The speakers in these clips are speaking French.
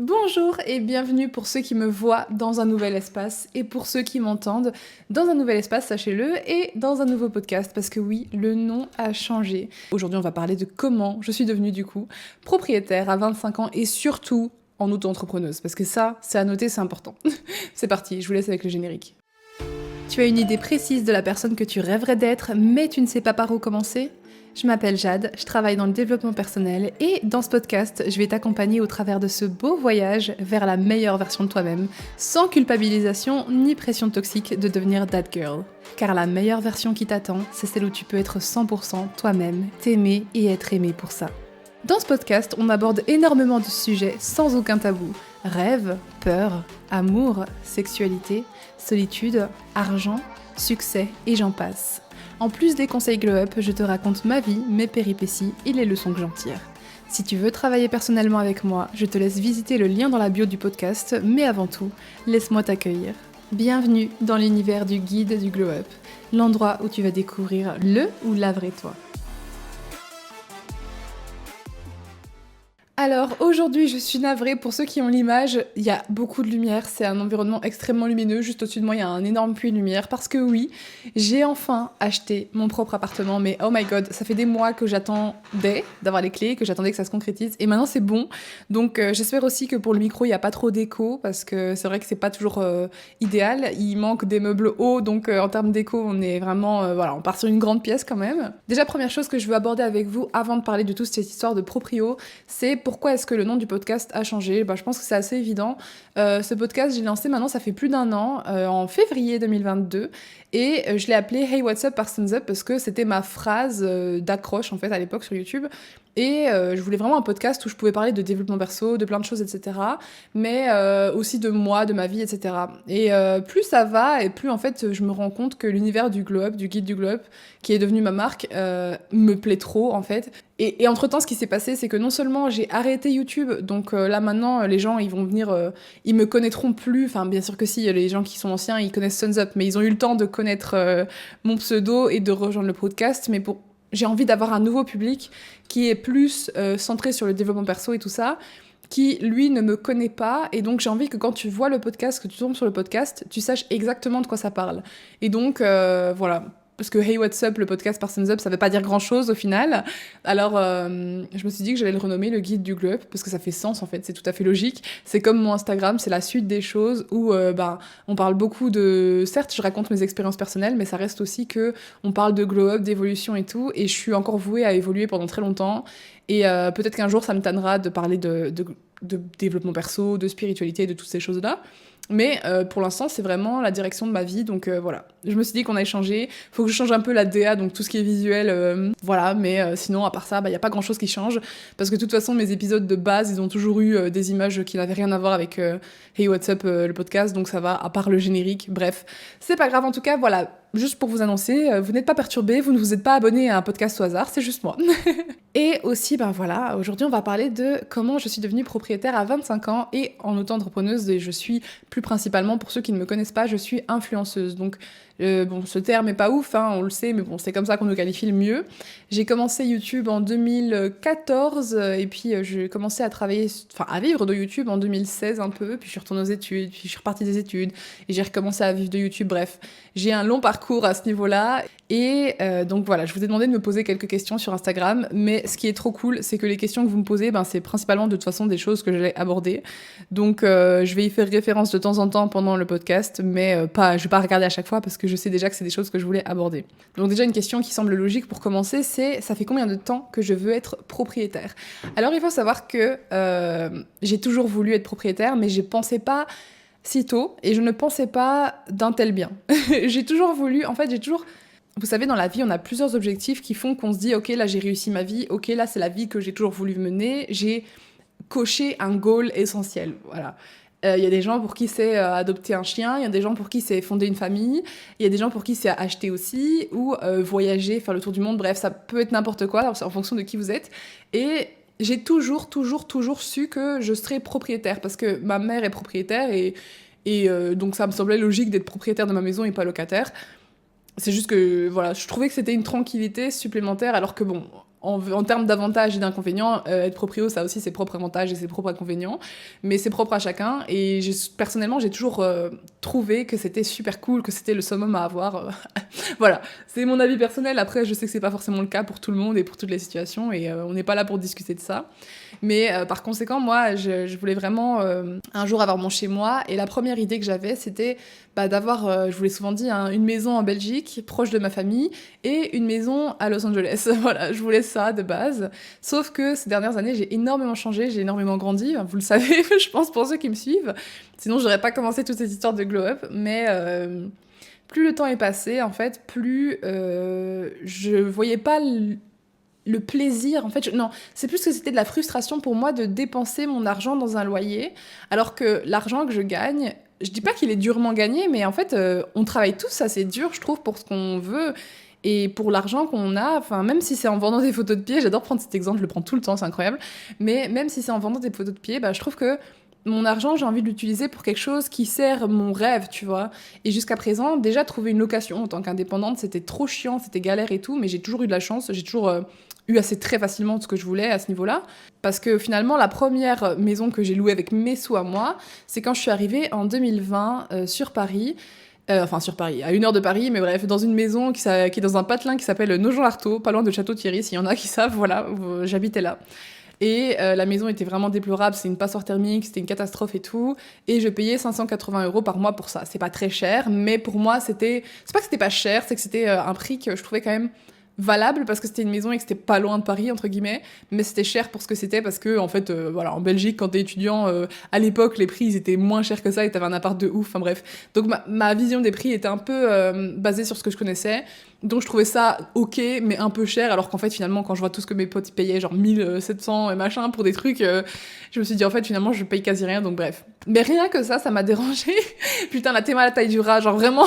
Bonjour et bienvenue pour ceux qui me voient dans un nouvel espace et pour ceux qui m'entendent dans un nouvel espace, sachez-le, et dans un nouveau podcast parce que oui, le nom a changé. Aujourd'hui, on va parler de comment je suis devenue du coup propriétaire à 25 ans et surtout en auto-entrepreneuse parce que ça, c'est à noter, c'est important. C'est parti, je vous laisse avec le générique. Tu as une idée précise de la personne que tu rêverais d'être, mais tu ne sais pas par où commencer ? Je m'appelle Jade, je travaille dans le développement personnel et dans ce podcast, je vais t'accompagner au travers de ce beau voyage vers la meilleure version de toi-même, sans culpabilisation ni pression toxique de devenir that girl. Car la meilleure version qui t'attend, c'est celle où tu peux être 100% toi-même, t'aimer et être aimé pour ça. Dans ce podcast, on aborde énormément de sujets sans aucun tabou. Rêve, peur, amour, sexualité, solitude, argent, succès et j'en passe. En plus des conseils Glow Up, je te raconte ma vie, mes péripéties et les leçons que j'en tire. Si tu veux travailler personnellement avec moi, je te laisse visiter le lien dans la bio du podcast, mais avant tout, laisse-moi t'accueillir. Bienvenue dans l'univers du guide du Glow Up, l'endroit où tu vas découvrir le ou la vraie toi. Alors aujourd'hui je suis navrée pour ceux qui ont l'image, il y a beaucoup de lumière, c'est un environnement extrêmement lumineux, juste au-dessus de moi il y a un énorme puits de lumière parce que oui, j'ai enfin acheté mon propre appartement, mais oh my god, ça fait des mois que j'attendais d'avoir les clés, que j'attendais que ça se concrétise et maintenant c'est bon, donc j'espère aussi que pour le micro il n'y a pas trop d'écho parce que c'est vrai que c'est pas toujours idéal, il manque des meubles hauts donc en termes d'écho on est vraiment, voilà, on part sur une grande pièce quand même. Déjà première chose que je veux aborder avec vous avant de parler de toute cette histoire de proprio, c'est pourquoi est-ce que le nom du podcast a changé ? Je pense que c'est assez évident. Ce podcast, j'ai lancé maintenant, ça fait plus d'un an, en février 2022, et je l'ai appelé Hey What's Up Parsons Up parce que c'était ma phrase d'accroche en fait à l'époque sur YouTube. Et je voulais vraiment un podcast où je pouvais parler de développement perso, de plein de choses, etc. Mais aussi de moi, de ma vie, etc. Et plus ça va, et plus en fait je me rends compte que l'univers du Glow Up, du guide du Glow Up, qui est devenu ma marque, me plaît trop en fait. Et entre-temps, ce qui s'est passé, c'est que non seulement j'ai arrêté YouTube, donc là maintenant, les gens, ils vont venir, ils me connaîtront plus, enfin bien sûr que si, les gens qui sont anciens, ils connaissent Suns Up, mais ils ont eu le temps de connaître mon pseudo et de rejoindre le podcast, mais j'ai envie d'avoir un nouveau public qui est plus centré sur le développement perso et tout ça, qui, lui, ne me connaît pas, et donc j'ai envie que quand tu vois le podcast, que tu tombes sur le podcast, tu saches exactement de quoi ça parle. Et donc, voilà. Parce que Hey What's Up, le podcast Parsons Up, ça veut pas dire grand chose au final. Alors, je me suis dit que j'allais le renommer le guide du Glow Up, parce que ça fait sens en fait, c'est tout à fait logique. C'est comme mon Instagram, c'est la suite des choses où on parle beaucoup de. Certes, je raconte mes expériences personnelles, mais ça reste aussi que on parle de Glow Up, d'évolution et tout, et je suis encore vouée à évoluer pendant très longtemps. Et peut-être qu'un jour, ça me tannera de parler de développement perso, de spiritualité, de toutes ces choses-là. Mais pour l'instant, c'est vraiment la direction de ma vie, donc voilà. Je me suis dit qu'on allait changer, faut que je change un peu la DA, donc tout ce qui est visuel, voilà, mais sinon, à part ça, y a pas grand-chose qui change, parce que de toute façon, mes épisodes de base, ils ont toujours eu des images qui n'avaient rien à voir avec Hey What's Up, le podcast, donc ça va, à part le générique, bref. C'est pas grave, en tout cas, voilà, juste pour vous annoncer, vous n'êtes pas perturbés, vous ne vous êtes pas abonnés à un podcast au hasard, c'est juste moi. Et aussi, voilà, aujourd'hui on va parler de comment je suis devenue propriétaire à 25 ans et en auto-entrepreneuse, et je suis plus principalement, pour ceux qui ne me connaissent pas, je suis influenceuse. Donc, bon, ce terme est pas ouf, hein, on le sait, mais bon, c'est comme ça qu'on nous qualifie le mieux. J'ai commencé YouTube en 2014, et puis j'ai commencé à travailler, à vivre de YouTube en 2016 un peu, puis je suis retournée aux études, puis je suis repartie des études, et j'ai recommencé à vivre de YouTube, bref. J'ai un long parcours à ce niveau-là, et donc voilà, je vous ai demandé de me poser quelques questions sur Instagram, mais ce qui est trop cool, c'est que les questions que vous me posez, c'est principalement de toute façon des choses que j'allais aborder. Donc je vais y faire référence de temps en temps pendant le podcast, mais je vais pas regarder à chaque fois parce que je sais déjà que c'est des choses que je voulais aborder. Donc déjà une question qui semble logique pour commencer, c'est ça fait combien de temps que je veux être propriétaire ? Alors il faut savoir que j'ai toujours voulu être propriétaire, mais je pensais pas si tôt et je ne pensais pas d'un tel bien. J'ai toujours voulu, en fait j'ai toujours... Vous savez, dans la vie, on a plusieurs objectifs qui font qu'on se dit « Ok, là, j'ai réussi ma vie. Ok, là, c'est la vie que j'ai toujours voulu mener. J'ai coché un goal essentiel. » Voilà. Il y a des gens pour qui c'est adopter un chien, il y a des gens pour qui c'est fonder une famille, il y a des gens pour qui c'est acheter aussi, ou voyager, faire le tour du monde. Bref, ça peut être n'importe quoi, en fonction de qui vous êtes. Et j'ai toujours su que je serais propriétaire, parce que ma mère est propriétaire, et donc ça me semblait logique d'être propriétaire de ma maison et pas locataire. C'est juste que, voilà, je trouvais que c'était une tranquillité supplémentaire, alors que bon, en termes d'avantages et d'inconvénients, être proprio, ça a aussi ses propres avantages et ses propres inconvénients, mais c'est propre à chacun. Et personnellement, j'ai toujours trouvé que c'était super cool, que c'était le summum à avoir. Voilà, c'est mon avis personnel. Après, je sais que c'est pas forcément le cas pour tout le monde et pour toutes les situations, et on n'est pas là pour discuter de ça. Mais par conséquent, moi, je voulais vraiment un jour avoir mon chez moi. Et la première idée que j'avais, c'était d'avoir, je vous l'ai souvent dit, une maison en Belgique, proche de ma famille, et une maison à Los Angeles. Voilà, je voulais ça de base. Sauf que ces dernières années, j'ai énormément changé, j'ai énormément grandi. Vous le savez, je pense, pour ceux qui me suivent. Sinon, j'aurais pas commencé toute cette histoire de glow-up. Mais plus le temps est passé, en fait, plus je voyais pas le plaisir, en fait, non, c'est plus que c'était de la frustration pour moi de dépenser mon argent dans un loyer, alors que l'argent que je gagne, je dis pas qu'il est durement gagné, mais en fait, on travaille tous assez dur, je trouve, pour ce qu'on veut, et pour l'argent qu'on a, enfin, même si c'est en vendant des photos de pieds, j'adore prendre cet exemple, je le prends tout le temps, c'est incroyable, mais même si c'est en vendant des photos de pieds, je trouve que mon argent, j'ai envie de l'utiliser pour quelque chose qui sert mon rêve, tu vois. Et jusqu'à présent, déjà, trouver une location en tant qu'indépendante, c'était trop chiant, c'était galère et tout, mais j'ai toujours eu de la chance, j'ai toujours eu assez très facilement ce que je voulais à ce niveau-là. Parce que finalement, la première maison que j'ai louée avec mes sous à moi, c'est quand je suis arrivée en 2020 sur Paris. Enfin, sur Paris, à 1 heure de Paris, mais bref, dans une maison qui est dans un patelin qui s'appelle Nogent-l'Artaud, pas loin de Château-Thierry, s'il y en a qui savent, voilà, j'habitais là. Et la maison était vraiment déplorable, c'est une passoire thermique, c'était une catastrophe et tout. Et je payais 580 € par mois pour ça. C'est pas très cher, mais pour moi, c'est pas que c'était pas cher, c'est que c'était un prix que je trouvais quand même valable parce que c'était une maison et que c'était pas loin de Paris, entre guillemets, mais c'était cher pour ce que c'était parce que, en fait, voilà, en Belgique, quand t'es étudiant, à l'époque, les prix, ils étaient moins chers que ça et t'avais un appart de ouf, enfin bref. Donc ma vision des prix était un peu basée sur ce que je connaissais. Donc je trouvais ça ok, mais un peu cher, alors qu'en fait, finalement, quand je vois tout ce que mes potes payaient, genre 1700 et machin pour des trucs, je me suis dit, en fait, finalement, je paye quasi rien, donc bref. Mais rien que ça m'a dérangé. Putain, la théma à la taille du rat, genre vraiment,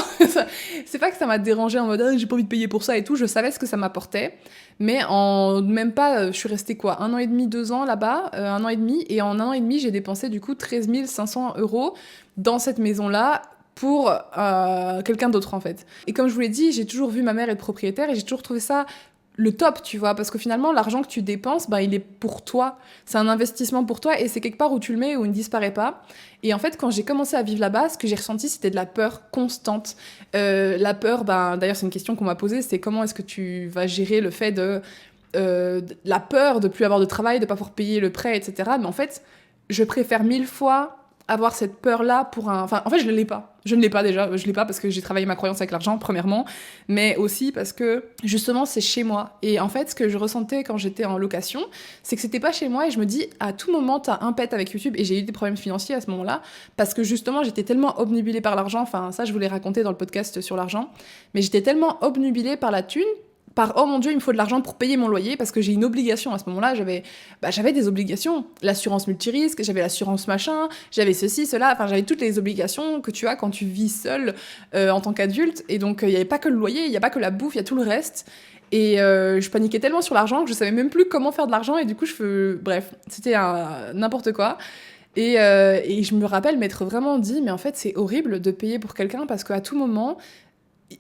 c'est pas que ça m'a dérangé en mode, j'ai pas envie de payer pour ça et tout, je savais ce que ça m'apportait, mais en même pas, je suis restée quoi, 1 an et demi, 2 ans là-bas, 1 an et demi, et en 1 an et demi, j'ai dépensé du coup 13 500 € dans cette maison-là, pour quelqu'un d'autre en fait. Et comme je vous l'ai dit, j'ai toujours vu ma mère être propriétaire et j'ai toujours trouvé ça le top, tu vois, parce que finalement l'argent que tu dépenses, il est pour toi, c'est un investissement pour toi et c'est quelque part où tu le mets où il ne disparaît pas. Et en fait, quand j'ai commencé à vivre là-bas, ce que j'ai ressenti, c'était de la peur constante. La peur, d'ailleurs c'est une question qu'on m'a posée, c'est comment est-ce que tu vas gérer le fait de la peur de plus avoir de travail, de pas pouvoir payer le prêt, etc. Mais en fait, je préfère 1000 fois avoir cette peur-là pour un... Enfin, en fait, je ne l'ai pas. Je ne l'ai pas déjà. Je l'ai pas parce que j'ai travaillé ma croyance avec l'argent, premièrement, mais aussi parce que, justement, c'est chez moi. Et en fait, ce que je ressentais quand j'étais en location, c'est que c'était pas chez moi et je me dis, à tout moment, t'as un pet avec YouTube et j'ai eu des problèmes financiers à ce moment-là parce que, justement, j'étais tellement obnubilée par l'argent. Enfin, ça, je vous l'ai raconté dans le podcast sur l'argent, mais j'étais tellement obnubilée par la thune, par oh mon dieu, il me faut de l'argent pour payer mon loyer parce que j'ai une obligation à ce moment-là, j'avais des obligations, l'assurance multirisque, j'avais l'assurance machin, j'avais ceci, cela, enfin j'avais toutes les obligations que tu as quand tu vis seul en tant qu'adulte et donc il y avait pas que le loyer, il y a pas que la bouffe, il y a tout le reste et je paniquais tellement sur l'argent que je savais même plus comment faire de l'argent et du coup bref, c'était n'importe quoi. Et je me rappelle m'être vraiment dit mais en fait c'est horrible de payer pour quelqu'un parce qu'à tout moment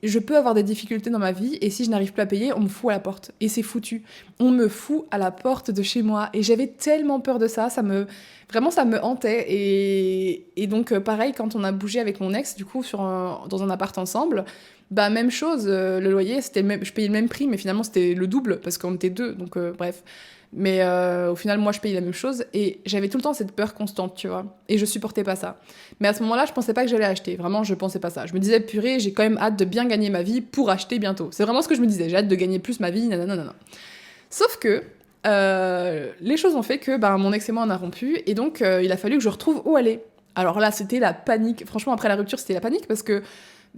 je peux avoir des difficultés dans ma vie et si je n'arrive plus à payer, on me fout à la porte. Et c'est foutu. On me fout à la porte de chez moi. Et j'avais tellement peur de ça, vraiment ça me hantait. Et donc pareil, quand on a bougé avec mon ex, du coup, dans un appart ensemble, même chose, le loyer, je payais le même prix, mais finalement c'était le double parce qu'on était deux. Donc bref. Mais au final, moi, je payais la même chose et j'avais tout le temps cette peur constante, tu vois. Et je supportais pas ça. Mais à ce moment-là, je pensais pas que j'allais acheter. Vraiment, je pensais pas ça. Je me disais, purée, j'ai quand même hâte de bien gagner ma vie pour acheter bientôt. C'est vraiment ce que je me disais. J'ai hâte de gagner plus ma vie, nanana. Sauf que les choses ont fait que mon ex et moi, on a rompu. Et donc, il a fallu que je retrouve où aller. Alors là, c'était la panique. Franchement, après la rupture, c'était la panique parce que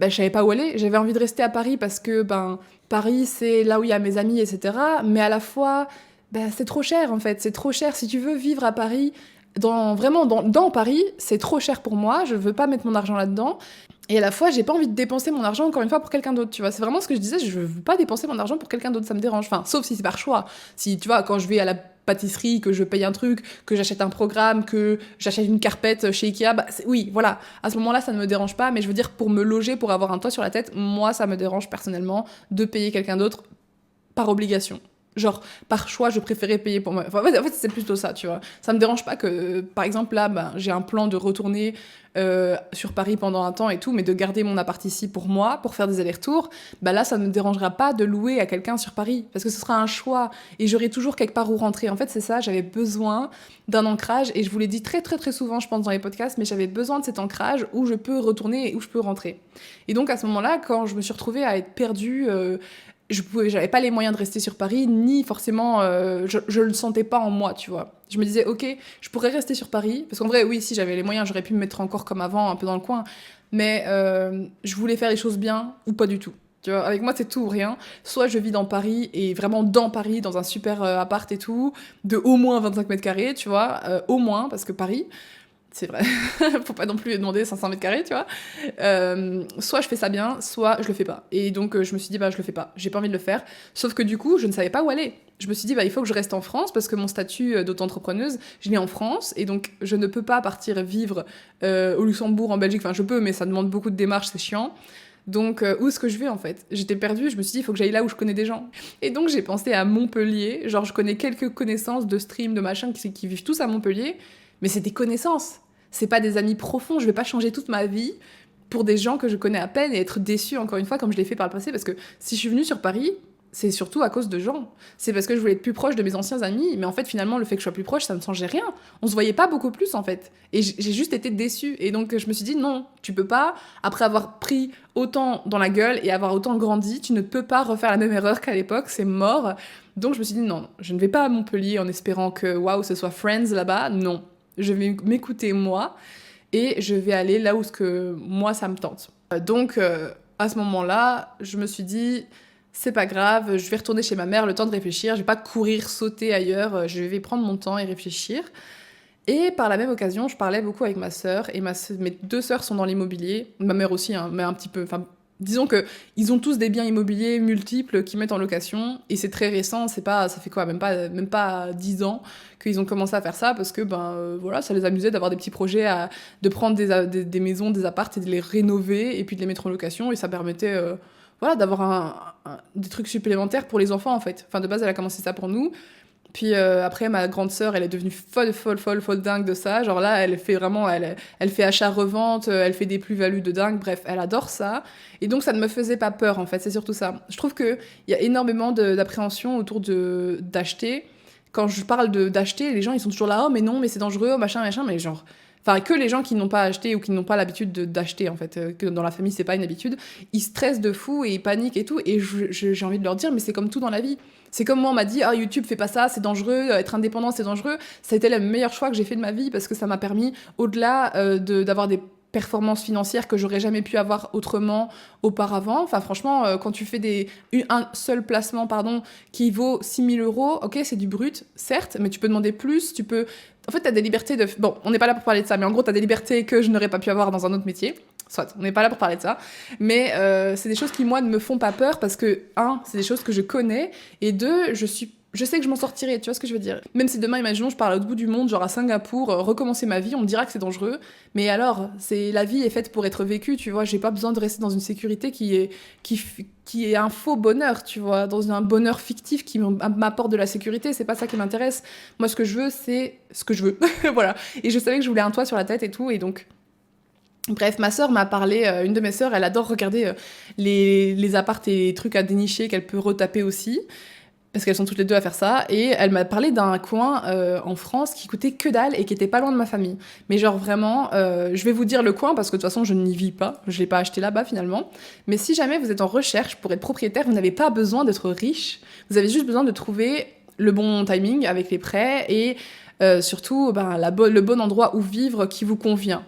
je savais pas où aller. J'avais envie de rester à Paris parce que Paris, c'est là où il y a mes amis, etc. Mais à la fois... c'est trop cher en fait, c'est trop cher. Si tu veux vivre à Paris, dans Paris, c'est trop cher pour moi, je veux pas mettre mon argent là-dedans. Et à la fois, j'ai pas envie de dépenser mon argent encore une fois pour quelqu'un d'autre, tu vois. C'est vraiment ce que je disais, je veux pas dépenser mon argent pour quelqu'un d'autre, ça me dérange. Enfin, sauf si c'est par choix. Si, tu vois, quand je vais à la pâtisserie, que je paye un truc, que j'achète un programme, que j'achète une carpette chez Ikea, oui, voilà. À ce moment-là, ça ne me dérange pas, mais je veux dire, pour me loger, pour avoir un toit sur la tête, moi, ça me dérange personnellement de payer quelqu'un d'autre par obligation. genre, par choix, je préférais payer pour moi. Enfin, en fait, c'est plutôt ça, tu vois. Ça me dérange pas que, par exemple, là, ben, j'ai un plan de retourner sur Paris pendant un temps et tout, mais de garder mon appart ici pour moi, pour faire des allers-retours, bah là, ça ne me dérangera pas de louer à quelqu'un sur Paris, parce que ce sera un choix, et j'aurai toujours quelque part où rentrer. En fait, c'est ça, j'avais besoin d'un ancrage, et je vous l'ai dit très très très souvent, je pense, dans les podcasts, mais j'avais besoin de cet ancrage où je peux retourner et où je peux rentrer. Et donc, à ce moment-là, quand je me suis retrouvée à être perdue... j'avais pas les moyens de rester sur Paris, ni forcément, je le sentais pas en moi, tu vois. Je me disais, ok, je pourrais rester sur Paris, parce qu'en vrai, oui, si j'avais les moyens, j'aurais pu me mettre encore comme avant, un peu dans le coin, mais je voulais faire les choses bien, ou pas du tout. Tu vois, avec moi, c'est tout ou rien. Soit je vis dans Paris, et vraiment dans Paris, dans un super appart et tout, de au moins 25 mètres carrés, tu vois, au moins, parce que Paris... C'est vrai, faut pas non plus demander 500 mètres carrés, tu vois. Soit je fais ça bien, soit je le fais pas. Et donc je me suis dit, bah je le fais pas, j'ai pas envie de le faire. Sauf que du coup, je ne savais pas où aller. Je me suis dit, bah il faut que je reste en France parce que mon statut d'auto-entrepreneuse, je l'ai en France et donc je ne peux pas partir vivre au Luxembourg, en Belgique. Enfin, je peux, mais ça demande beaucoup de démarches, c'est chiant. Donc, où est-ce que je vais en fait? J'étais perdue, je me suis dit, il faut que j'aille là où je connais des gens. Et donc, j'ai pensé à Montpellier. Genre, je connais quelques connaissances de stream, de machin, qui vivent tous à Montpellier, mais c'est des connaissances. C'est pas des amis profonds, je vais pas changer toute ma vie pour des gens que je connais à peine et être déçue encore une fois comme je l'ai fait par le passé parce que si je suis venue sur Paris, c'est surtout à cause de gens. C'est parce que je voulais être plus proche de mes anciens amis, mais en fait finalement le fait que je sois plus proche, ça ne changeait rien. On se voyait pas beaucoup plus en fait. Et j'ai juste été déçue et donc je me suis dit non, tu peux pas après avoir pris autant dans la gueule et avoir autant grandi, tu ne peux pas refaire la même erreur qu'à l'époque, c'est mort. Donc je me suis dit non, je ne vais pas à Montpellier en espérant que waouh, ce soit Friends là-bas, non. Je vais m'écouter moi et je vais aller là où ce que moi ça me tente. Donc à ce moment-là, je me suis dit c'est pas grave, je vais retourner chez ma mère le temps de réfléchir, je vais pas courir, sauter ailleurs, je vais prendre mon temps et réfléchir. Et par la même occasion, je parlais beaucoup avec ma sœur et mes deux sœurs sont dans l'immobilier, ma mère aussi, hein, mais un petit peu, enfin disons que ils ont tous des biens immobiliers multiples qu'ils mettent en location et c'est très récent, c'est pas ça fait quoi même pas 10 ans qu'ils ont commencé à faire ça parce que voilà, ça les amusait d'avoir des petits projets de prendre des maisons, des apparts et de les rénover et puis de les mettre en location et ça permettait voilà, d'avoir des trucs supplémentaires pour les enfants en fait. Enfin de base, elle a commencé ça pour nous. Puis après, ma grande sœur, elle est devenue folle dingue de ça. Genre là, elle fait vraiment, elle fait achat-revente, elle fait des plus-values de dingue. Bref, elle adore ça. Et donc, ça ne me faisait pas peur, en fait. C'est surtout ça. Je trouve qu'il y a énormément d'appréhension autour d'acheter. Quand je parle d'acheter, les gens, ils sont toujours là, oh, mais non, mais c'est dangereux, machin, mais genre... Enfin, que les gens qui n'ont pas acheté ou qui n'ont pas l'habitude d'acheter, en fait, que dans la famille, c'est pas une habitude, ils stressent de fou et ils paniquent et tout. Et j'ai envie de leur dire, mais c'est comme tout dans la vie. C'est comme moi, on m'a dit, ah, YouTube, fais pas ça, c'est dangereux, être indépendant, c'est dangereux. Ça a été le meilleur choix que j'ai fait de ma vie parce que ça m'a permis, au-delà d'avoir des performances financières que j'aurais jamais pu avoir autrement auparavant. Enfin, franchement, quand tu fais un seul placement, pardon, qui vaut 6 000 €, ok, c'est du brut, certes, mais tu peux demander plus, tu peux... En fait, t'as des libertés de... Bon, on n'est pas là pour parler de ça, mais en gros, t'as des libertés que je n'aurais pas pu avoir dans un autre métier. Soit, on n'est pas là pour parler de ça. Mais c'est des choses qui, moi, ne me font pas peur parce que, un, c'est des choses que je connais, et deux, je sais que je m'en sortirai, tu vois ce que je veux dire? Même si demain, imaginons, je pars à l'autre bout du monde, genre à Singapour, recommencer ma vie, on me dira que c'est dangereux. Mais alors, la vie est faite pour être vécue, tu vois. J'ai pas besoin de rester dans une sécurité qui est un faux bonheur, tu vois, dans un bonheur fictif qui m'apporte de la sécurité. C'est pas ça qui m'intéresse. Moi, ce que je veux, c'est ce que je veux. Voilà. Et je savais que je voulais un toit sur la tête et tout, et donc... Bref, ma sœur m'a parlé, une de mes sœurs, elle adore regarder les apparts et les trucs à dénicher qu'elle peut retaper aussi, parce qu'elles sont toutes les deux à faire ça, et elle m'a parlé d'un coin en France qui coûtait que dalle et qui était pas loin de ma famille. Mais genre vraiment, je vais vous dire le coin, parce que de toute façon je n'y vis pas, je l'ai pas acheté là-bas finalement, mais si jamais vous êtes en recherche pour être propriétaire, vous n'avez pas besoin d'être riche, vous avez juste besoin de trouver le bon timing avec les prêts, et surtout le bon endroit où vivre qui vous convient.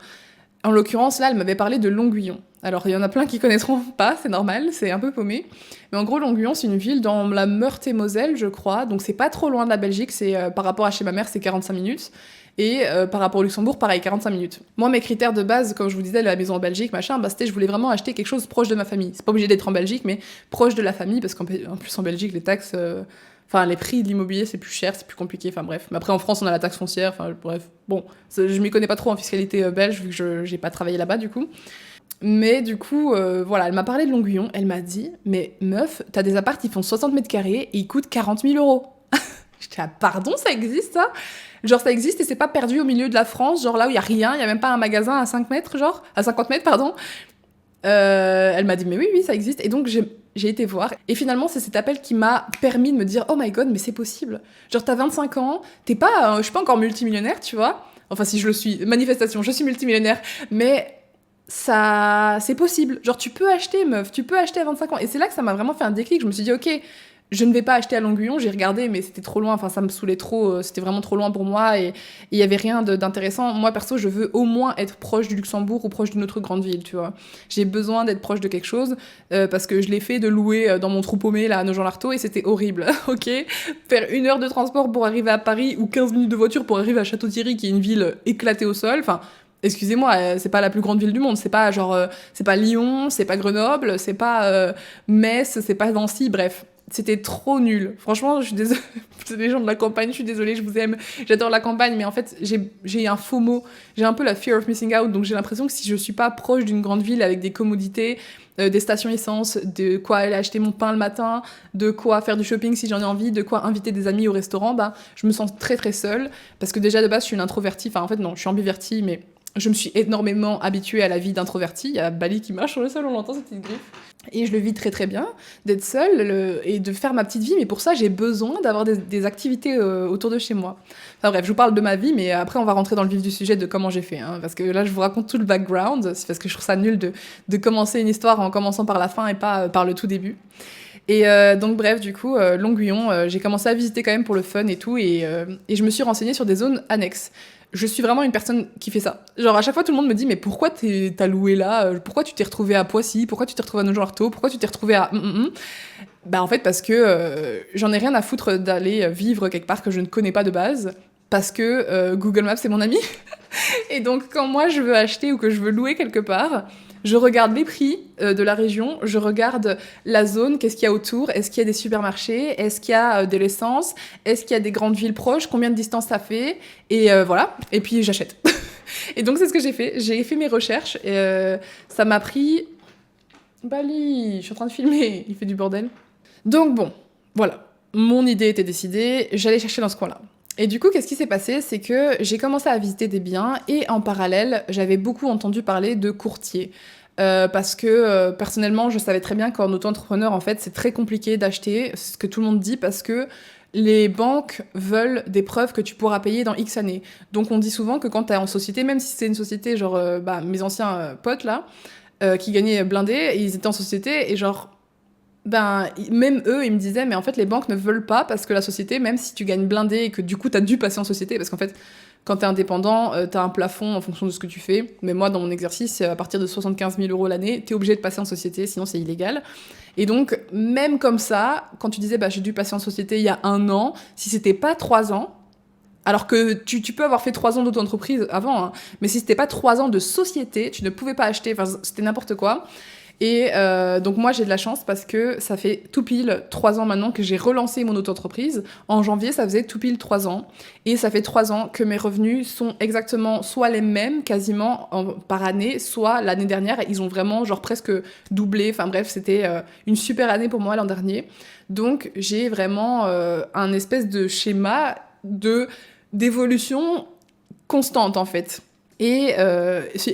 En l'occurrence, là, elle m'avait parlé de Longuillon. Alors, il y en a plein qui connaîtront pas, c'est normal, c'est un peu paumé. Mais en gros, Longuillon, c'est une ville dans la Meurthe-et-Moselle, je crois. Donc, c'est pas trop loin de la Belgique. C'est par rapport à chez ma mère, c'est 45 minutes. Et par rapport au Luxembourg, pareil, 45 minutes. Moi, mes critères de base, comme je vous disais, la maison en Belgique, machin, c'était je voulais vraiment acheter quelque chose proche de ma famille. C'est pas obligé d'être en Belgique, mais proche de la famille, parce qu'en plus, en Belgique, les taxes... Enfin, les prix de l'immobilier, c'est plus cher, c'est plus compliqué, enfin bref. Mais après, en France, on a la taxe foncière, enfin bref. Bon, je m'y connais pas trop en fiscalité belge, vu que j'ai pas travaillé là-bas, du coup. Mais du coup, voilà, elle m'a parlé de Longuillon. Elle m'a dit, mais meuf, t'as des apparts qui font 60 mètres carrés et ils coûtent 40 000 euros. J'étais ah, pardon, ça existe ça? Genre ça existe et c'est pas perdu au milieu de la France, genre là où il y a rien, il y a même pas un magasin à 5 mètres, genre, à 50 mètres, pardon. Elle m'a dit, mais oui, oui, ça existe. Et donc, j'ai été voir. Et finalement, c'est cet appel qui m'a permis de me dire, oh my god, mais c'est possible. Genre, t'as 25 ans, je suis pas encore multimillionnaire, tu vois. Enfin, si je le suis, manifestation, je suis multimillionnaire. Mais ça, c'est possible. Genre, tu peux acheter, meuf, tu peux acheter à 25 ans. Et c'est là que ça m'a vraiment fait un déclic. Je me suis dit, ok, je ne vais pas acheter à Longuillon, j'ai regardé, mais c'était trop loin, enfin ça me saoulait trop, c'était vraiment trop loin pour moi et il y avait rien d'intéressant. Moi perso, je veux au moins être proche du Luxembourg ou proche d'une autre grande ville, tu vois. J'ai besoin d'être proche de quelque chose parce que je l'ai fait de louer dans mon trou paumé là à Nogent-l'Artaud et c'était horrible, ok. Faire 1 heure de transport pour arriver à Paris ou 15 minutes de voiture pour arriver à Château-Thierry qui est une ville éclatée au sol, enfin. Excusez-moi, c'est pas la plus grande ville du monde, c'est pas genre, c'est pas Lyon, c'est pas Grenoble, c'est pas Metz, c'est pas Nancy, bref. C'était trop nul. Franchement, je suis désolée. C'est des gens de la campagne, je suis désolée, je vous aime. J'adore la campagne, mais en fait, j'ai un FOMO. J'ai un peu la fear of missing out, donc j'ai l'impression que si je suis pas proche d'une grande ville avec des commodités, des stations essence, de quoi aller acheter mon pain le matin, de quoi faire du shopping si j'en ai envie, de quoi inviter des amis au restaurant, bah, je me sens très très seule. Parce que déjà de base, je suis une introvertie. Enfin, en fait, non, je suis ambivertie, mais je me suis énormément habituée à la vie d'introvertie. Il y a Bali qui marche sur le sol, on l'entend, cette petite griffe. Et je le vis très très bien, d'être seule et de faire ma petite vie. Mais pour ça, j'ai besoin d'avoir des activités autour de chez moi. Enfin bref, je vous parle de ma vie, mais après, on va rentrer dans le vif du sujet de comment j'ai fait. Hein, parce que là, je vous raconte tout le background. C'est parce que je trouve ça nul de commencer une histoire en commençant par la fin et pas par le tout début. Et donc bref, du coup, Longuillon, j'ai commencé à visiter quand même pour le fun et tout, et je me suis renseignée sur des zones annexes. Je suis vraiment une personne qui fait ça. Genre à chaque fois tout le monde me dit mais pourquoi t'as loué là? Pourquoi tu t'es retrouvé à Poissy? Pourquoi tu t'es retrouvé à Nogent-l'Artaud? Pourquoi tu t'es retrouvé à... Bah en fait parce que j'en ai rien à foutre d'aller vivre quelque part que je ne connais pas de base. Parce que Google Maps c'est mon ami. Et donc quand moi je veux acheter ou que je veux louer quelque part, je regarde les prix de la région, je regarde la zone, qu'est-ce qu'il y a autour, est-ce qu'il y a des supermarchés, est-ce qu'il y a de l'essence, est-ce qu'il y a des grandes villes proches, combien de distance ça fait, et voilà, et puis j'achète. Et donc c'est ce que j'ai fait mes recherches, et ça m'a pris... Bali, je suis en train de filmer, il fait du bordel. Donc bon, voilà, mon idée était décidée, j'allais chercher dans ce coin-là. Et du coup, qu'est-ce qui s'est passé? C'est que j'ai commencé à visiter des biens et en parallèle, j'avais beaucoup entendu parler de courtiers. Parce que personnellement, je savais très bien qu'en auto-entrepreneur, en fait, c'est très compliqué d'acheter, c'est ce que tout le monde dit, parce que les banques veulent des preuves que tu pourras payer dans X années. Donc on dit souvent que quand t'es en société, même si c'est une société, genre mes anciens potes là, qui gagnaient blindé, ils étaient en société et genre ben, même eux, ils me disaient, mais en fait, les banques ne veulent pas parce que la société, même si tu gagnes blindé et que du coup, t'as dû passer en société, parce qu'en fait, quand t'es indépendant, t'as un plafond en fonction de ce que tu fais. Mais moi, dans mon exercice, à partir de 75 000 euros l'année, t'es obligé de passer en société, sinon c'est illégal. Et donc, même comme ça, quand tu disais, bah, j'ai dû passer en société il y a 1 an, si c'était pas 3 ans, alors que tu peux avoir fait 3 ans d'auto-entreprise avant, hein, mais si c'était pas 3 ans de société, tu ne pouvais pas acheter, enfin, c'était n'importe quoi. Et donc moi j'ai de la chance parce que ça fait tout pile 3 ans maintenant que j'ai relancé mon auto-entreprise. En janvier ça faisait tout pile 3 ans. Et ça fait 3 ans que mes revenus sont exactement soit les mêmes quasiment par année, soit l'année dernière ils ont vraiment genre presque doublé. Enfin bref c'était une super année pour moi l'an dernier. Donc j'ai vraiment un espèce de schéma d'évolution constante en fait. Et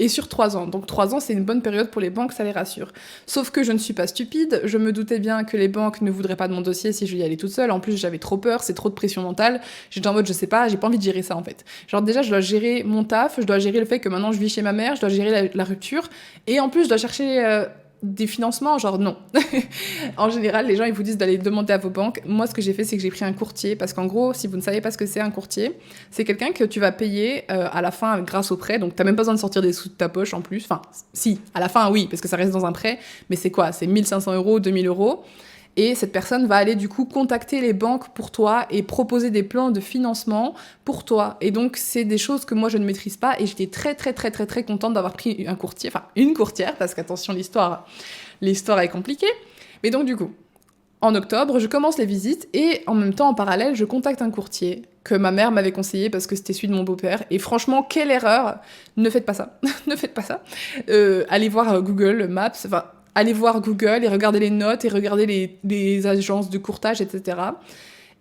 sur 3 ans. Donc 3 ans, c'est une bonne période pour les banques, ça les rassure. Sauf que je ne suis pas stupide, je me doutais bien que les banques ne voudraient pas de mon dossier si je y allais toute seule. En plus, j'avais trop peur, c'est trop de pression mentale. J'étais en mode, je sais pas, j'ai pas envie de gérer ça en fait. Genre déjà, je dois gérer mon taf, je dois gérer le fait que maintenant je vis chez ma mère, je dois gérer la rupture. Et en plus, je dois chercher... des financements, genre non. En général, les gens, ils vous disent d'aller demander à vos banques. Moi, ce que j'ai fait, c'est que j'ai pris un courtier. Parce qu'en gros, si vous ne savez pas ce que c'est un courtier, c'est quelqu'un que tu vas payer à la fin grâce au prêt. Donc, t'as même pas besoin de sortir des sous de ta poche en plus. Enfin, si, à la fin, oui, parce que ça reste dans un prêt. Mais c'est quoi? C'est 1 500 euros, 2 000 euros. Et cette personne va aller du coup contacter les banques pour toi et proposer des plans de financement pour toi. Et donc, c'est des choses que moi, je ne maîtrise pas. Et j'étais très, très, très, très, très contente d'avoir pris un courtier. Enfin, une courtière, parce qu'attention, l'histoire est compliquée. Mais donc, du coup, en octobre, je commence les visites et en même temps, en parallèle, je contacte un courtier. que ma mère m'avait conseillé parce que c'était celui de mon beau-père. Et franchement, quelle erreur! Ne faites pas ça. Ne faites pas ça. Allez voir Google Maps, enfin, allez voir Google et regardez les notes et regardez les agences de courtage, etc.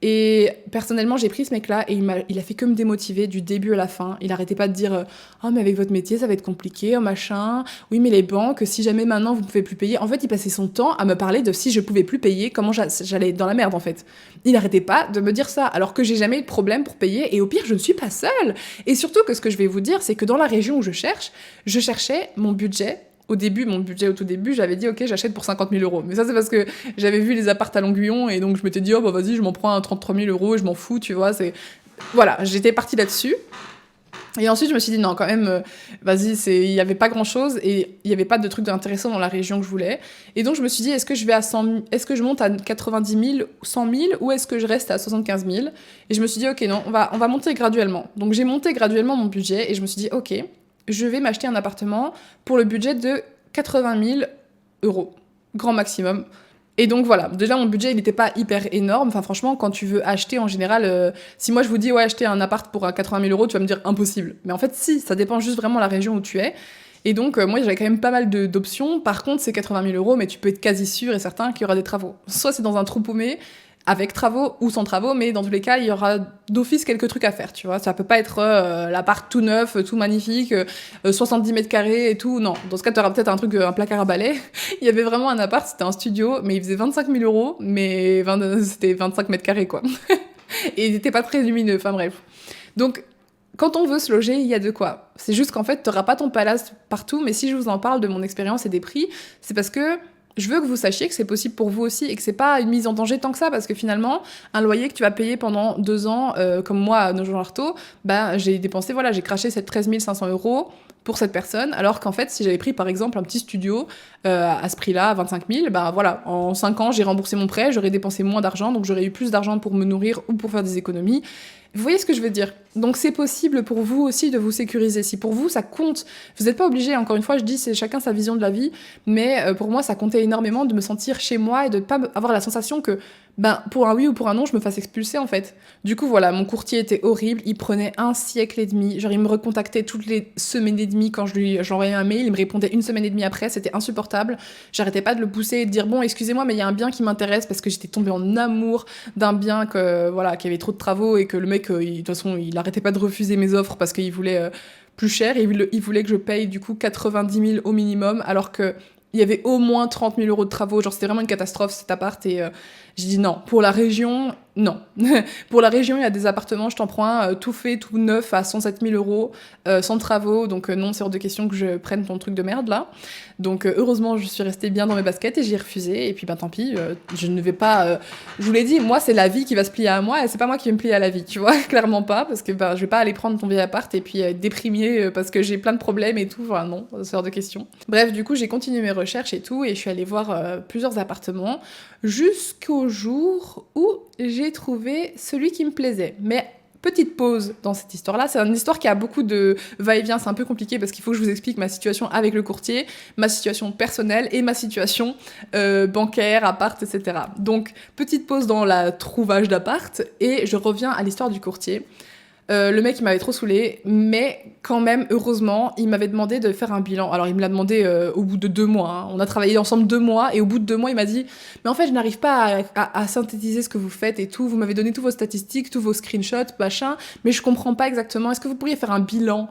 Et personnellement, j'ai pris ce mec-là et il a fait que me démotiver du début à la fin. Il arrêtait pas de dire oh, mais avec votre métier, ça va être compliqué, oh machin. Oui, mais les banques, si jamais maintenant vous pouvez plus payer. En fait, il passait son temps à me parler de si je pouvais plus payer, comment j'allais être dans la merde en fait. Il arrêtait pas de me dire ça, alors que j'ai jamais eu de problème pour payer. Et au pire, je ne suis pas seule. Et surtout que ce que je vais vous dire, c'est que dans la région où je cherchais mon budget. Au début, mon budget au tout début, j'avais dit ok, j'achète pour 50 000 euros. Mais ça, c'est parce que j'avais vu les apparts à Longuillon et donc je m'étais dit oh bah vas-y, je m'en prends à 33 000 euros et je m'en fous, tu vois. Voilà, j'étais partie là-dessus. Et ensuite, je me suis dit non, quand même, vas-y, il y avait pas grand-chose et il y avait pas de trucs intéressants dans la région que je voulais. Et donc je me suis dit est-ce que je monte à 90 000, 100 000 ou est-ce que je reste à 75 000? Et je me suis dit ok, non, on va monter graduellement. Donc j'ai monté graduellement mon budget et je me suis dit ok, je vais m'acheter un appartement pour le budget de 80 000 euros, grand maximum. Et donc voilà, déjà mon budget il n'était pas hyper énorme, enfin franchement quand tu veux acheter en général, si moi je vous dis ouais acheter un appart pour 80 000 euros, tu vas me dire impossible. Mais en fait si, ça dépend juste vraiment de la région où tu es. Et donc moi j'avais quand même pas mal d'options, par contre c'est 80 000 euros mais tu peux être quasi sûr et certain qu'il y aura des travaux. Soit c'est dans un trou paumé, avec travaux ou sans travaux, mais dans tous les cas, il y aura d'office quelques trucs à faire, tu vois. Ça peut pas être l'appart tout neuf, tout magnifique, 70 mètres carrés et tout. Non, dans ce cas, t'auras peut-être un truc, un placard à balai. Il y avait vraiment un appart, c'était un studio, mais il faisait 25 000 euros, mais c'était 25 mètres carrés, quoi. Et il était pas très lumineux, enfin bref. Donc, quand on veut se loger, il y a de quoi. C'est juste qu'en fait, t'auras pas ton palace partout, mais si je vous en parle de mon expérience et des prix, c'est parce que je veux que vous sachiez que c'est possible pour vous aussi et que c'est pas une mise en danger tant que ça, parce que finalement, un loyer que tu vas payer pendant 2 ans, comme moi à Nogent-l'Artaud, bah, j'ai dépensé, voilà, j'ai craché cette 13 500 euros pour cette personne, alors qu'en fait, si j'avais pris par exemple un petit studio à ce prix-là, à 25 000, bah voilà, en 5 ans, j'ai remboursé mon prêt, j'aurais dépensé moins d'argent, donc j'aurais eu plus d'argent pour me nourrir ou pour faire des économies. Vous voyez ce que je veux dire? Donc c'est possible pour vous aussi de vous sécuriser. Si pour vous ça compte, vous n'êtes pas obligé, encore une fois je dis c'est chacun sa vision de la vie, mais pour moi ça comptait énormément de me sentir chez moi et de pas avoir la sensation que pour un oui ou pour un non je me fasse expulser en fait. Du coup voilà, mon courtier était horrible, il prenait 1 siècle et demi, genre il me recontactait toutes les semaines et demie quand j'envoyais un mail, il me répondait 1 semaine et demie après, c'était insupportable. J'arrêtais pas de le pousser et de dire bon excusez-moi mais il y a un bien qui m'intéresse parce que j'étais tombée en amour d'un bien qui avait trop de travaux et que le mec de toute façon il arrêtait pas de refuser mes offres parce qu'il voulait plus cher et il voulait que je paye du coup 90 000 au minimum alors que il y avait au moins 30 000 euros de travaux, genre c'était vraiment une catastrophe cet appart et j'ai dit non, pour la région, non. Pour la région, il y a des appartements, je t'en prends un tout fait, tout neuf à 107 000 euros, sans travaux, donc non, c'est hors de question que je prenne ton truc de merde là. Donc heureusement, je suis restée bien dans mes baskets et j'ai refusé, et puis tant pis, je ne vais pas... je vous l'ai dit, moi c'est la vie qui va se plier à moi, et c'est pas moi qui vais me plier à la vie, tu vois, clairement pas, parce que je vais pas aller prendre ton vieil appart et puis être déprimée parce que j'ai plein de problèmes et tout, enfin non, c'est hors de question. Bref, du coup, j'ai continué mes recherches et tout, et je suis allée voir plusieurs appartements, jusqu'au jour où j'ai trouvé celui qui me plaisait. Mais petite pause dans cette histoire-là, c'est une histoire qui a beaucoup de va-et-vient, c'est un peu compliqué parce qu'il faut que je vous explique ma situation avec le courtier, ma situation personnelle et ma situation bancaire, appart, etc. Donc, petite pause dans la trouvage d'appart et je reviens à l'histoire du courtier. Le mec, il m'avait trop saoulé, mais quand même, heureusement, il m'avait demandé de faire un bilan. Alors, il me l'a demandé au bout de 2 mois. Hein. On a travaillé ensemble 2 mois, et au bout de 2 mois, il m'a dit « Mais en fait, je n'arrive pas à synthétiser ce que vous faites et tout. Vous m'avez donné tous vos statistiques, tous vos screenshots, machin, mais je comprends pas exactement. Est-ce que vous pourriez faire un bilan ?»